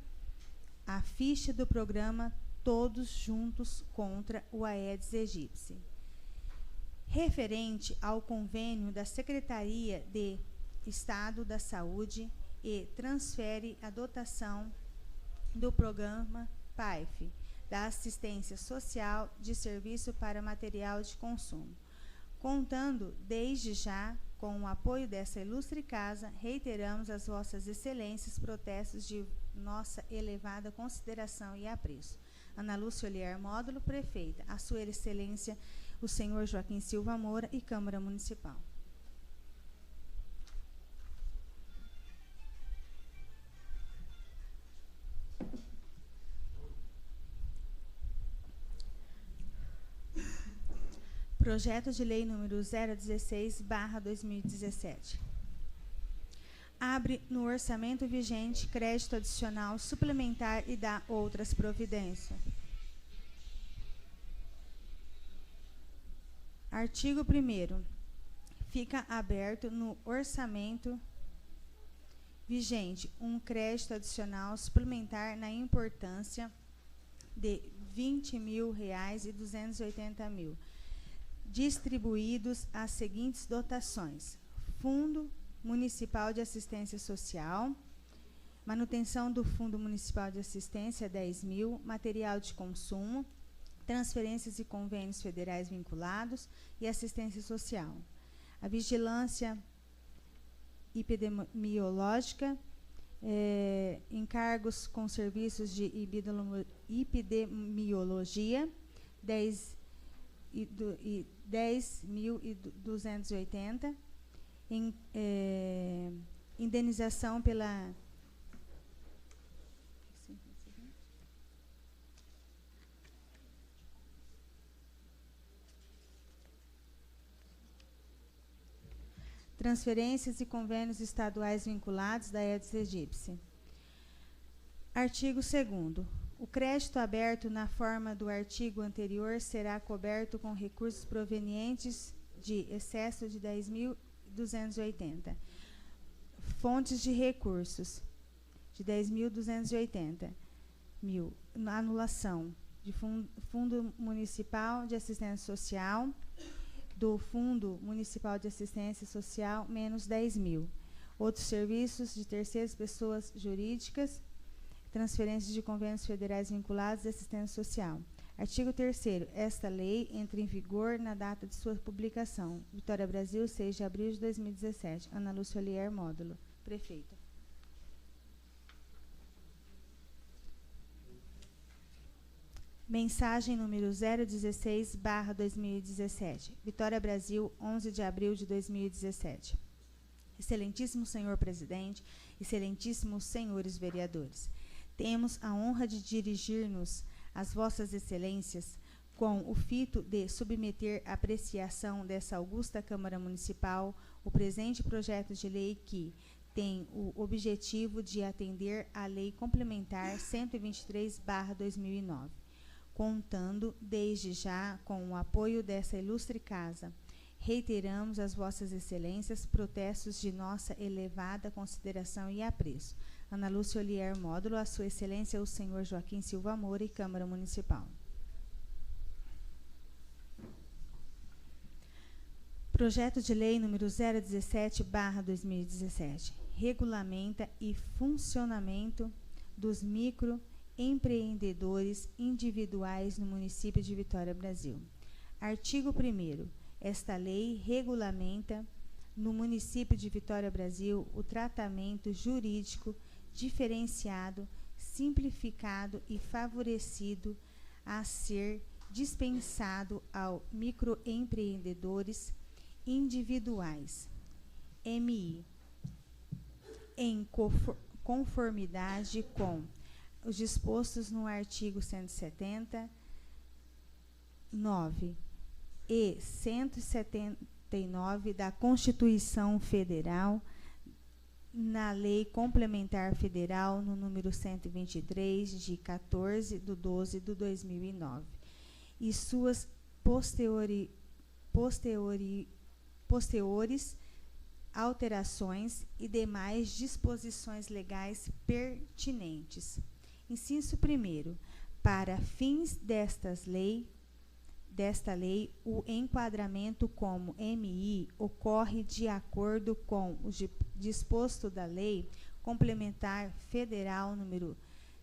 a ficha do programa Todos Juntos contra o Aedes aegypti, referente ao convênio da Secretaria de Estado da Saúde, e transfere a dotação do programa PAIF, da Assistência Social de Serviço para Material de Consumo. Contando desde já com o apoio dessa ilustre casa, reiteramos às vossas excelências protestos de nossa elevada consideração e apreço. Ana Lúcia Olier Módulo, prefeita. A sua excelência, o senhor Joaquim Silva Moura e Câmara Municipal. Projeto de Lei número 016/2017. Abre no orçamento vigente crédito adicional suplementar e dá outras providências. Artigo 1º. Fica aberto no orçamento vigente um crédito adicional suplementar na importância de R$ 20.280.000. Distribuídos as seguintes dotações: Fundo Municipal de Assistência Social, manutenção do Fundo Municipal de Assistência, 10.000, material de consumo, transferências e convênios federais vinculados e assistência social. A vigilância epidemiológica, encargos com serviços de epidemiologia, 10.280, indenização pela transferências e convênios estaduais vinculados da Aedes aegypti. Artigo 2º. O crédito aberto na forma do artigo anterior será coberto com recursos provenientes de excesso de 10.280. Fontes de recursos de 10.280.000. Anulação de Fundo Municipal de Assistência Social, do Fundo Municipal de Assistência Social, menos 10.000. Outros serviços de terceiras pessoas jurídicas, transferências de convênios federais vinculados à assistência social. Artigo 3º. Esta lei entra em vigor na data de sua publicação. Vitória, Brasil, 6 de abril de 2017. Ana Lúcia Olier Módulo, prefeita. Mensagem número 016/2017. Vitória, Brasil, 11 de abril de 2017. Excelentíssimo senhor presidente, excelentíssimos senhores vereadores, temos a honra de dirigir-nos às vossas excelências com o fito de submeter à apreciação dessa augusta Câmara Municipal o presente projeto de lei que tem o objetivo de atender à Lei Complementar 123/2009, contando desde já com o apoio dessa ilustre casa. Reiteramos às vossas excelências protestos de nossa elevada consideração e apreço. Ana Lúcia Olier Módulo, a sua excelência, o senhor Joaquim Silva Moura e Câmara Municipal. Projeto de Lei número 017/2017. Regulamenta e funcionamento dos microempreendedores individuais no município de Vitória, Brasil. Artigo 1º. Esta lei regulamenta no município de Vitória, Brasil, o tratamento jurídico diferenciado, simplificado e favorecido a ser dispensado ao microempreendedores individuais, MI, em conformidade com os dispostos no artigo 179 e 179 da Constituição Federal, na Lei Complementar Federal, no número 123, de 14/12/2009, e suas posteriores alterações e demais disposições legais pertinentes. Inciso 1º. Para fins desta lei, o enquadramento como MI ocorre de acordo com o disposto da Lei Complementar Federal número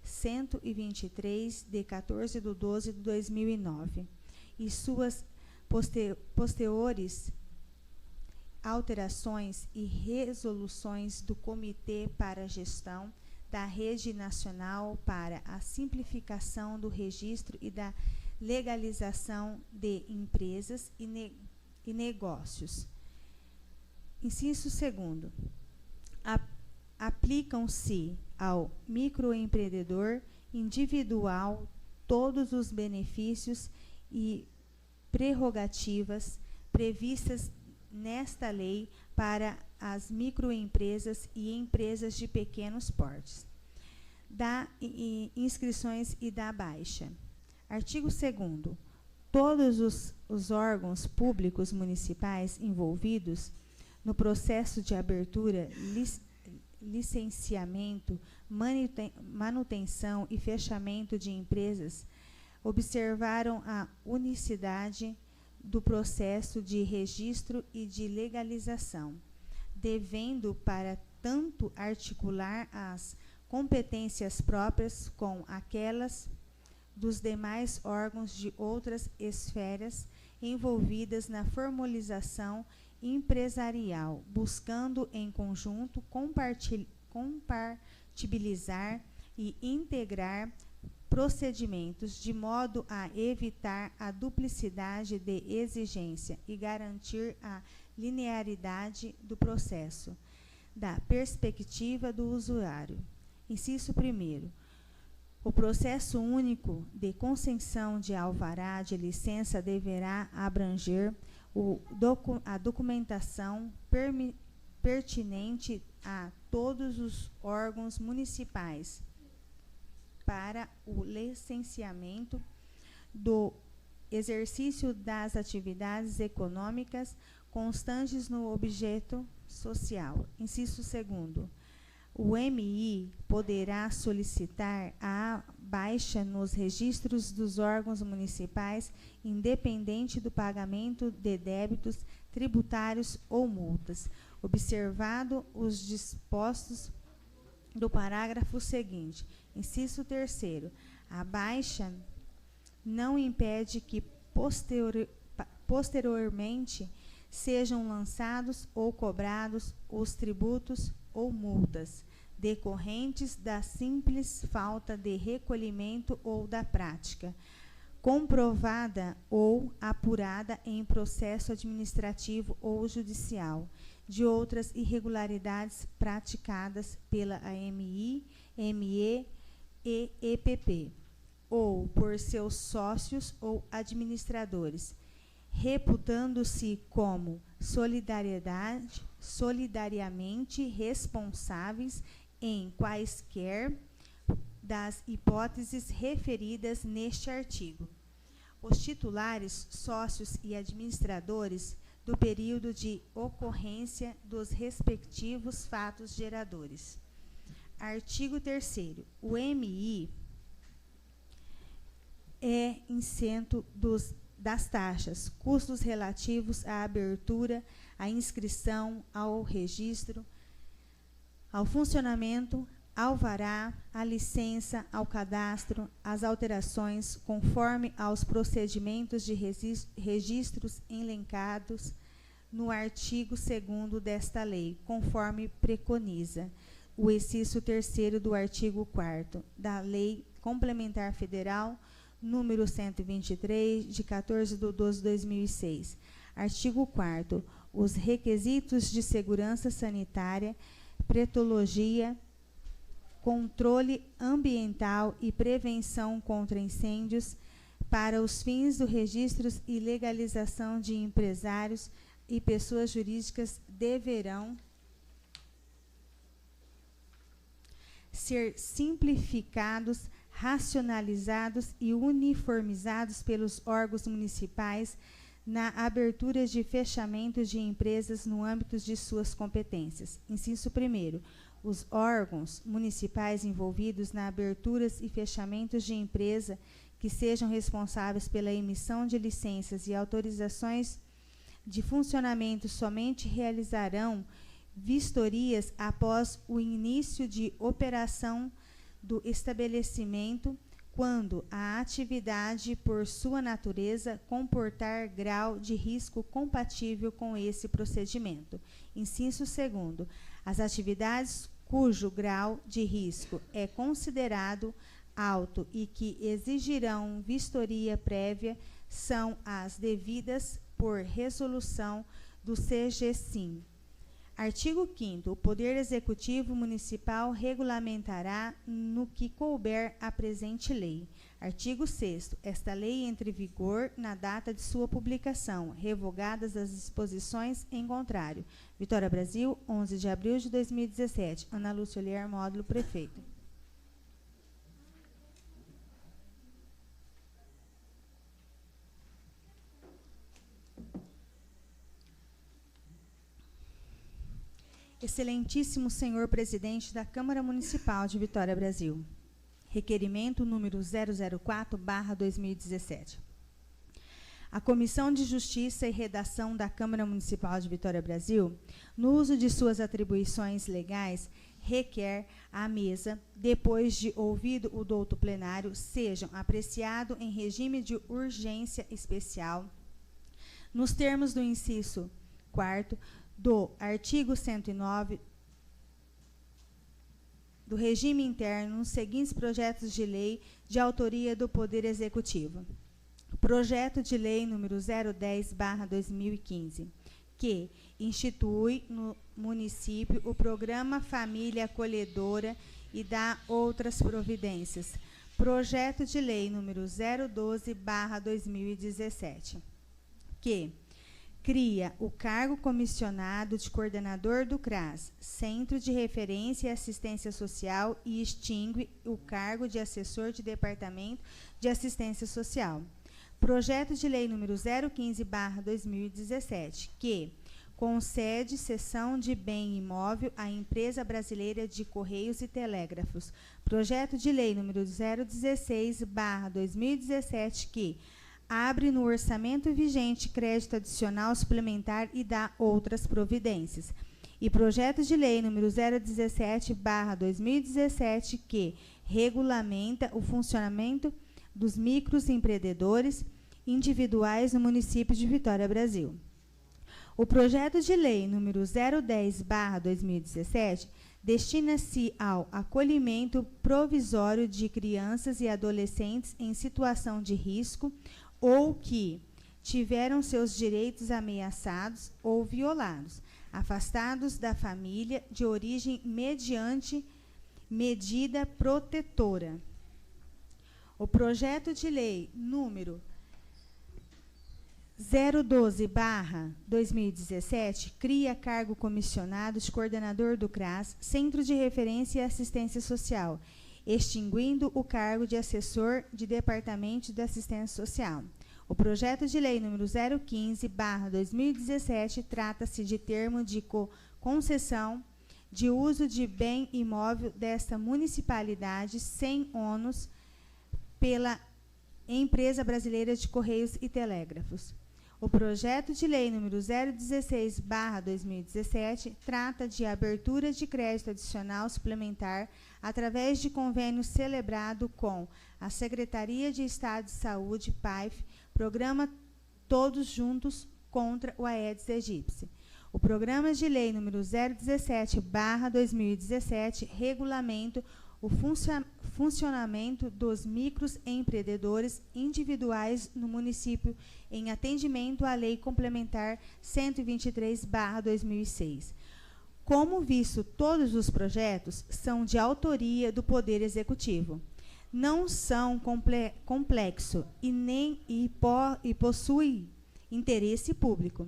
123, de 14/12/2009, e suas posteriores alterações e resoluções do Comitê para a Gestão da Rede Nacional para a Simplificação do Registro e da Legalização de Empresas e Negócios. Inciso 2º. Aplicam-se ao microempreendedor individual todos os benefícios e prerrogativas previstas nesta lei para as microempresas e empresas de pequenos portes, da inscrições e da baixa. Artigo 2º. Todos os órgãos públicos municipais envolvidos no processo de abertura, licenciamento, manutenção e fechamento de empresas observaram a unicidade do processo de registro e de legalização, devendo, para tanto, articular as competências próprias com aquelas dos demais órgãos de outras esferas envolvidas na formalização empresarial, buscando em conjunto compartibilizar e integrar procedimentos de modo a evitar a duplicidade de exigência e garantir a linearidade do processo, da perspectiva do usuário. Inciso 1º. O processo único de concessão de alvará de licença deverá abranger a documentação pertinente a todos os órgãos municipais para o licenciamento do exercício das atividades econômicas constantes no objeto social. Inciso 2º. O MI poderá solicitar a baixa nos registros dos órgãos municipais, independente do pagamento de débitos tributários ou multas, observado os dispostos do parágrafo seguinte. Inciso 3º. A baixa não impede que posteriormente sejam lançados ou cobrados os tributos ou multas decorrentes da simples falta de recolhimento ou da prática, comprovada ou apurada em processo administrativo ou judicial, de outras irregularidades praticadas pela AMI, ME e EPP, ou por seus sócios ou administradores, reputando-se como solidariamente responsáveis em quaisquer das hipóteses referidas neste artigo. Os titulares, sócios e administradores do período de ocorrência dos respectivos fatos geradores. Artigo 3º. O MI é isento das taxas, custos relativos à abertura, à inscrição, ao registro, ao funcionamento, alvará, à licença, ao cadastro, às alterações, conforme aos procedimentos de registros elencados no artigo 2º desta lei, conforme preconiza o inciso 3º do artigo 4º da Lei Complementar Federal número 123, de 14/12/2006. Artigo 4º. Os requisitos de segurança sanitária petrologia, controle ambiental e prevenção contra incêndios, para os fins do registro e legalização de empresários e pessoas jurídicas deverão ser simplificados, racionalizados e uniformizados pelos órgãos municipais na abertura de fechamentos de empresas no âmbito de suas competências. Inciso 1º. Os órgãos municipais envolvidos na aberturas e fechamentos de empresa que sejam responsáveis pela emissão de licenças e autorizações de funcionamento somente realizarão vistorias após o início de operação do estabelecimento, quando a atividade, por sua natureza, comportar grau de risco compatível com esse procedimento. Inciso 2º. As atividades cujo grau de risco é considerado alto e que exigirão vistoria prévia são as devidas por resolução do CGSIM. Artigo 5º. O Poder Executivo Municipal regulamentará no que couber a presente lei. Artigo 6º. Esta lei entra em vigor na data de sua publicação, revogadas as disposições em contrário. Vitória Brasil, 11 de abril de 2017. Ana Lúcia Olier, módulo prefeito. Excelentíssimo senhor presidente da Câmara Municipal de Vitória Brasil. Requerimento número 004/2017. A Comissão de Justiça e Redação da Câmara Municipal de Vitória Brasil, no uso de suas atribuições legais, requer à mesa, depois de ouvido o douto plenário, sejam apreciado em regime de urgência especial, nos termos do inciso 4º, do artigo 109 do regime interno, os seguintes projetos de lei de autoria do Poder Executivo. Projeto de lei número 010/2015, que institui no município o Programa Família Acolhedora e dá outras providências. Projeto de lei número 012/2017, que cria o cargo comissionado de coordenador do CRAS, Centro de Referência e Assistência Social, e extingue o cargo de assessor de Departamento de Assistência Social. Projeto de lei número 015/2017, que concede cessão de bem imóvel à Empresa Brasileira de Correios e Telégrafos. Projeto de lei número 016/2017, que abre no orçamento vigente crédito adicional suplementar e dá outras providências. E projeto de lei número 017/2017, que regulamenta o funcionamento dos microempreendedores individuais no município de Vitória Brasil. O projeto de lei número 010/2017 destina-se ao acolhimento provisório de crianças e adolescentes em situação de risco ou que tiveram seus direitos ameaçados ou violados, afastados da família de origem mediante medida protetora. O projeto de lei número 012/2017 cria cargo comissionado de coordenador do CRAS, Centro de Referência e Assistência Social, extinguindo o cargo de assessor de Departamento de Assistência Social. O projeto de lei número 015/2017 trata-se de termo de concessão de uso de bem imóvel desta municipalidade sem ônus pela Empresa Brasileira de Correios e Telégrafos. O projeto de lei número 016/2017 trata de abertura de crédito adicional suplementar através de convênio celebrado com a Secretaria de Estado de Saúde, PAIF, Programa Todos Juntos contra o Aedes aegypti. O programa de lei número 017/2017 regulamenta o funcionamento dos microempreendedores individuais no município em atendimento à Lei Complementar 123/2006. Como visto, todos os projetos são de autoria do Poder Executivo. Não são complexos e possuem interesse público.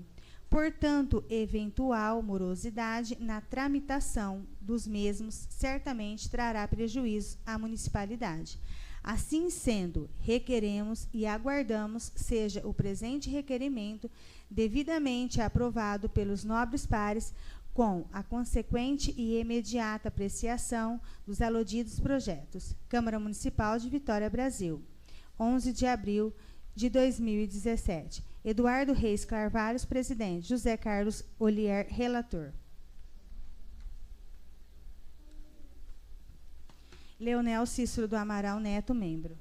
Portanto, eventual morosidade na tramitação dos mesmos certamente trará prejuízo à municipalidade. Assim sendo, requeremos e aguardamos seja o presente requerimento devidamente aprovado pelos nobres pares, com a consequente e imediata apreciação dos aludidos projetos. Câmara Municipal de Vitória, Brasil, 11 de abril de 2017. Eduardo Reis Carvalho, presidente. José Carlos Olier, relator. Leonel Cícero do Amaral Neto, membro.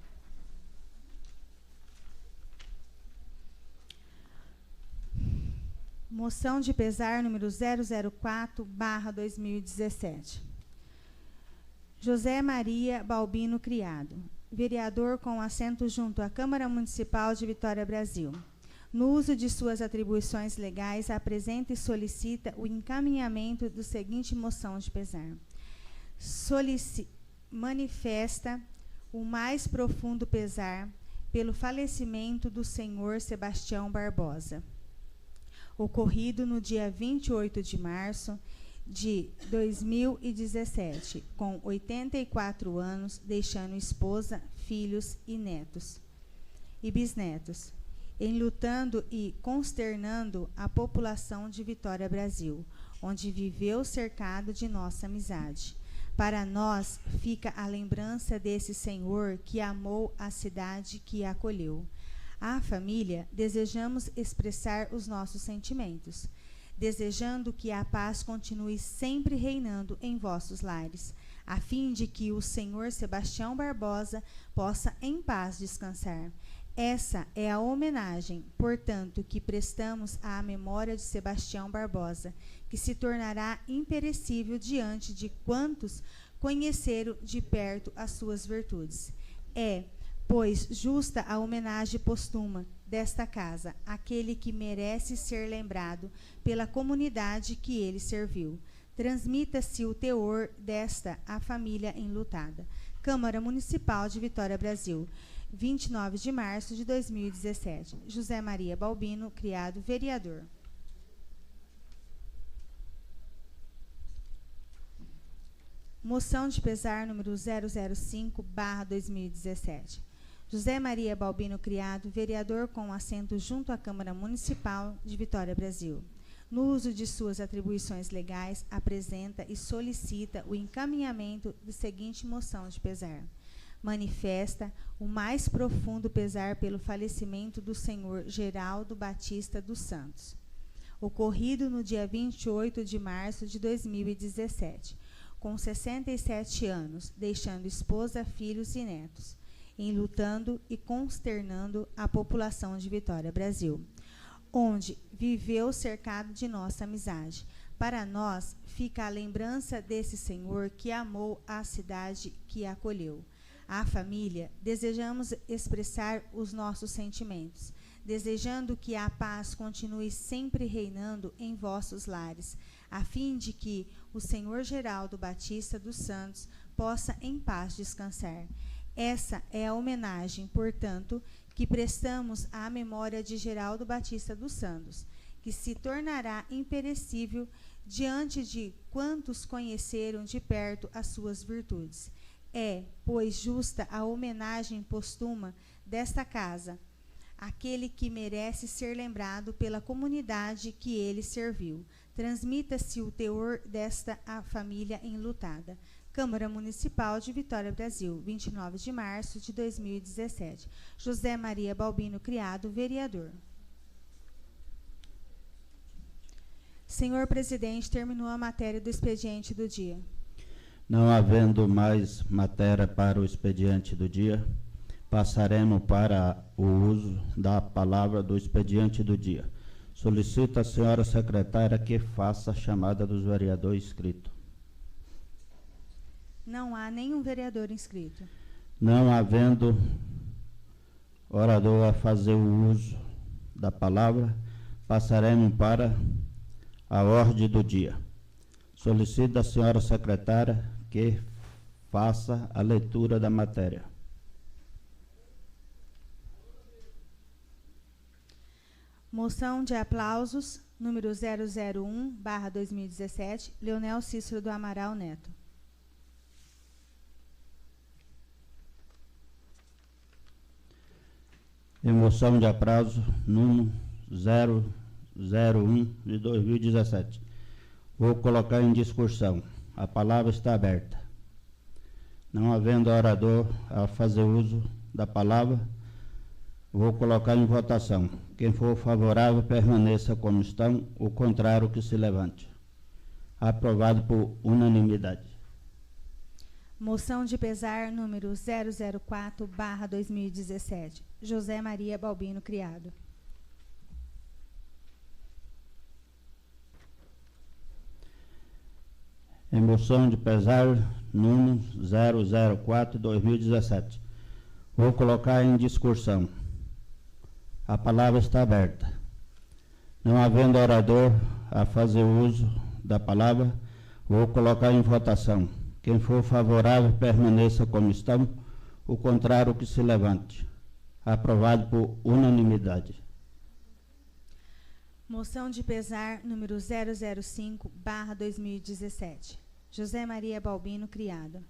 Moção de pesar número 004/2017. José Maria Balbino Criado, vereador com assento junto à Câmara Municipal de Vitória, Brasil. No uso de suas atribuições legais, apresenta e solicita o encaminhamento do seguinte moção de pesar. Manifesta o mais profundo pesar pelo falecimento do senhor Sebastião Barbosa, ocorrido no dia 28 de março de 2017, com 84 anos, deixando esposa, filhos e netos e bisnetos, enlutando e consternando a população de Vitória, Brasil, onde viveu cercado de nossa amizade. Para nós fica a lembrança desse senhor que amou a cidade que acolheu. À família, desejamos expressar os nossos sentimentos, desejando que a paz continue sempre reinando em vossos lares, a fim de que o senhor Sebastião Barbosa possa em paz descansar. Essa é a homenagem, portanto, que prestamos à memória de Sebastião Barbosa, que se tornará imperecível diante de quantos conheceram de perto as suas virtudes. É, pois, justa a homenagem póstuma desta casa, àquele que merece ser lembrado pela comunidade que ele serviu. Transmita-se o teor desta a família enlutada. Câmara Municipal de Vitória, Brasil, 29 de março de 2017. José Maria Balbino Criado, vereador. Moção de pesar número 005/2017. José Maria Balbino Criado, vereador com assento junto à Câmara Municipal de Vitória, Brasil. No uso de suas atribuições legais, apresenta e solicita o encaminhamento da seguinte moção de pesar. Manifesta o mais profundo pesar pelo falecimento do senhor Geraldo Batista dos Santos, ocorrido no dia 28 de março de 2017, com 67 anos, deixando esposa, filhos e netos, enlutando e consternando a população de Vitória, Brasil, onde viveu cercado de nossa amizade. Para nós, fica a lembrança desse senhor que amou a cidade que acolheu. À família, desejamos expressar os nossos sentimentos, desejando que a paz continue sempre reinando em vossos lares, a fim de que o senhor Geraldo Batista dos Santos possa em paz descansar. Essa é a homenagem, portanto, que prestamos à memória de Geraldo Batista dos Santos, que se tornará imperecível diante de quantos conheceram de perto as suas virtudes. É, pois, justa a homenagem póstuma desta casa, àquele que merece ser lembrado pela comunidade que ele serviu. Transmita-se o teor desta a família enlutada. Câmara Municipal de Vitória, Brasil, 29 de março de 2017. José Maria Balbino Criado, vereador. Senhor presidente, terminou a matéria do expediente do dia. Não havendo mais matéria para o expediente do dia, passaremos para o uso da palavra do expediente do dia. Solicito a senhora secretária que faça a chamada dos vereadores inscritos. Não há nenhum vereador inscrito. Não havendo orador a fazer o uso da palavra, passaremos para a ordem do dia. Solicito da senhora secretária que faça a leitura da matéria. Moção de aplausos, número 001/2017, Leonel Cícero do Amaral Neto. Moção de aplauso, número 001 de 2017. Vou colocar em discussão. A palavra está aberta. Não havendo orador a fazer uso da palavra, vou colocar em votação. Quem for favorável, permaneça como estão. O contrário, que se levante. Aprovado por unanimidade. Moção de pesar, número 004/2017, José Maria Balbino Criado. Moção de pesar, número 004/2017. Vou colocar em discussão. A palavra está aberta. Não havendo orador a fazer uso da palavra, vou colocar em votação. Quem for favorável, permaneça como estão. O contrário, que se levante. Aprovado por unanimidade. Moção de pesar, número 005/2017, José Maria Balbino Criado.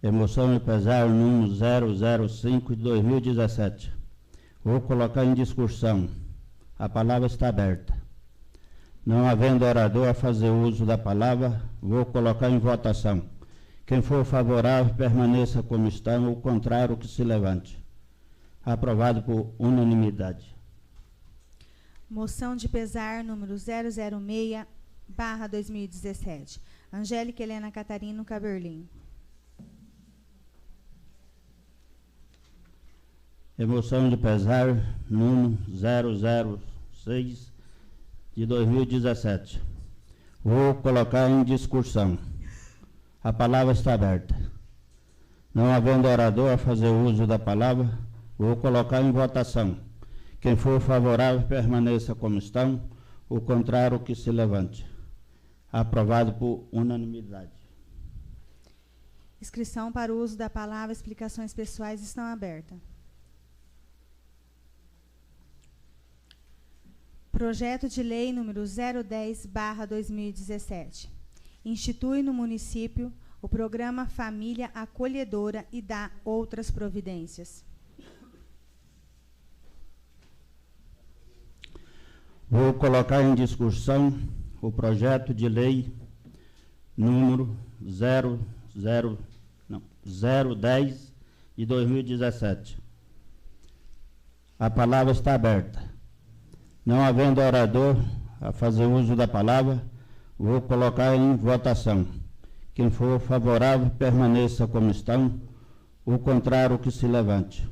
Moção de pesar, número 005 de 2017. Vou colocar em discussão. A palavra está aberta. Não havendo orador a fazer uso da palavra, vou colocar em votação. Quem for favorável, permaneça como estão. O contrário, que se levante. Aprovado por unanimidade. Moção de pesar, número 006/2017, Angélica Helena Catarino Caberlim. Moção de pesar, número 006 de 2017. Vou colocar em discussão. A palavra está aberta. Não havendo orador a fazer uso da palavra, vou colocar em votação. Quem for favorável, permaneça como estão. O contrário, que se levante. Aprovado por unanimidade. Inscrição para o uso da palavra, explicações pessoais estão abertas. Projeto de lei número 010/2017. Institui no município o programa Família Acolhedora e dá outras providências. Vou colocar em discussão o projeto de lei número 010 de 2017. A palavra está aberta. Não havendo orador a fazer uso da palavra, vou colocar em votação. Quem for favorável, permaneça como estão. O contrário, que se levante.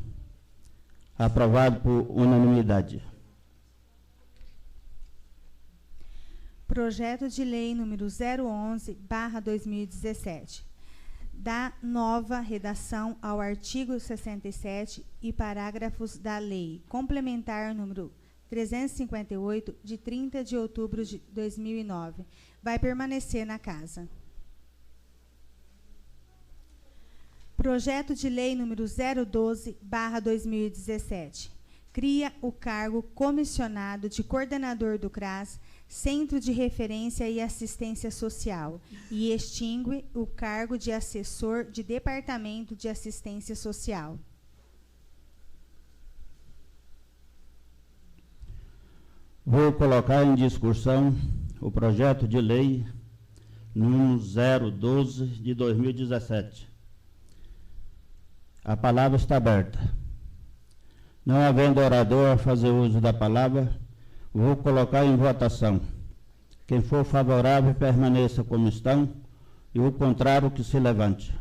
Aprovado por unanimidade. Projeto de lei número 011/2017. Dá nova redação ao artigo 67 e parágrafos da lei complementar número 358, de 30 de outubro de 2009. Vai permanecer na casa. Projeto de lei número 012/2017. Cria o cargo comissionado de coordenador do CRAS, Centro de Referência e Assistência Social, e extingue o cargo de assessor de Departamento de Assistência Social. Vou colocar em discussão o projeto de lei número 012 de 2017. A palavra está aberta. Não havendo orador a fazer uso da palavra, vou colocar em votação. Quem for favorável, permaneça como estão, e o contrário, que se levante.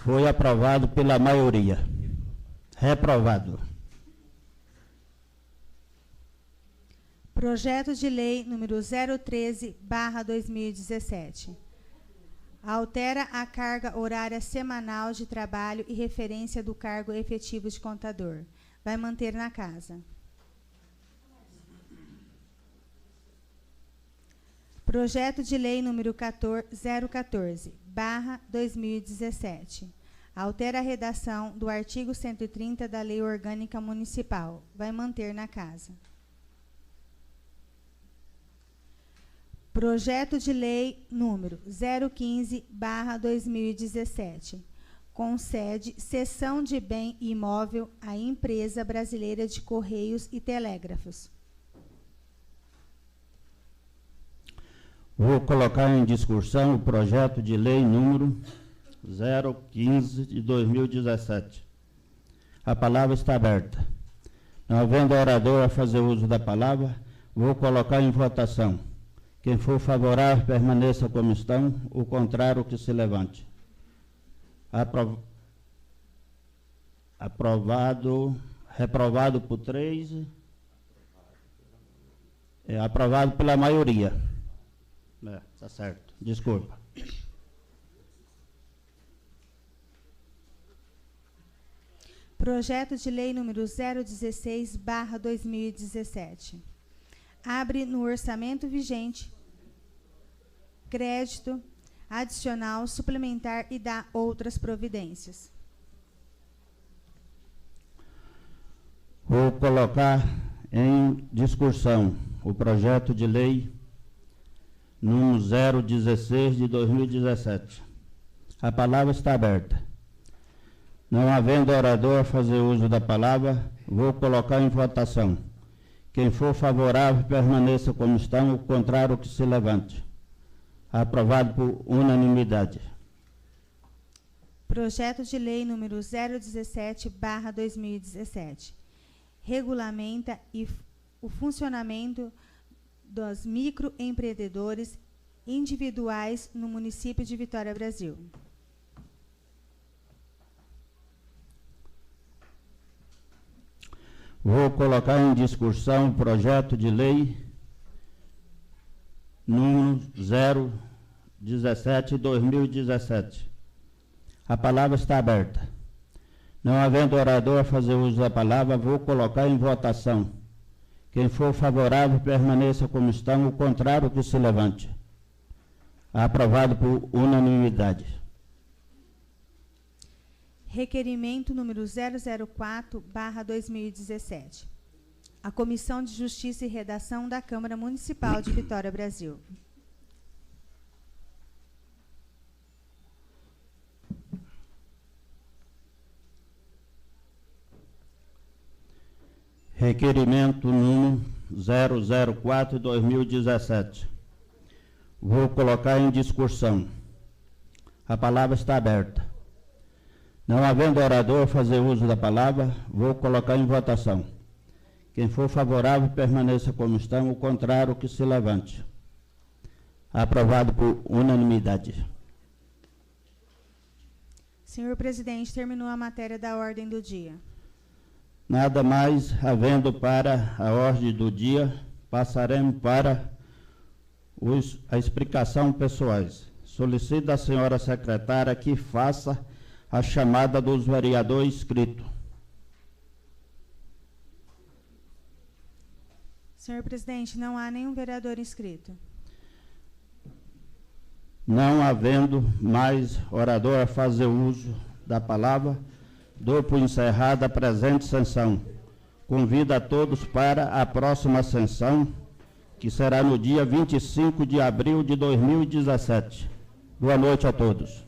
Foi aprovado pela maioria. Reprovado. Projeto de Lei número 013/2017. Altera a carga horária semanal de trabalho e referência do cargo efetivo de contador. Vai manter na casa. Projeto de Lei número 014/2017. Altera a redação do artigo 130 da Lei Orgânica Municipal. Vai manter na casa. Projeto de Lei número 015/2017. Concede cessão de bem imóvel à Empresa Brasileira de Correios e Telégrafos. Vou colocar em discussão o projeto de lei número 015 de 2017. A palavra está aberta. Não havendo orador a fazer uso da palavra, vou colocar em votação. Quem for favorável, permaneça como estão, o contrário, que se levante. Aprovado, reprovado por 3. Aprovado pela maioria. Tá certo, desculpa. Projeto de Lei número 016/2017. Abre no orçamento vigente crédito adicional suplementar e dá outras providências. Vou colocar em discussão o projeto de lei número 016 de 2017. A palavra está aberta. Não havendo orador a fazer uso da palavra, vou colocar em votação. Quem for favorável, permaneça como estão, o contrário, que se levante. Aprovado por unanimidade. Projeto de Lei número 017/2017. Regulamenta o funcionamento dos microempreendedores individuais no município de Vitória, Brasil. Vou colocar em discussão o projeto de lei número 017/2017. A palavra está aberta. Não havendo orador a fazer uso da palavra, vou colocar em votação. Quem for favorável, permaneça como estão, o contrário, que se levante. Aprovado por unanimidade. Requerimento número 004/2017. A Comissão de Justiça e Redação da Câmara Municipal de Vitória, Brasil. Requerimento número 004/2017. Vou colocar em discussão. A palavra está aberta. Não havendo orador a fazer uso da palavra, vou colocar em votação. Quem for favorável, permaneça como estão, o contrário, que se levante. Aprovado por unanimidade. Senhor presidente, terminou a matéria da ordem do dia. Nada mais havendo para a ordem do dia, passaremos para a explicação pessoais. Solicito à senhora secretária que faça a chamada dos vereadores inscritos. Senhor presidente, não há nenhum vereador inscrito. Não havendo mais orador a fazer uso da palavra, dou por encerrada a presente sessão. Convido a todos para a próxima sessão, que será no dia 25 de abril de 2017. Boa noite a todos.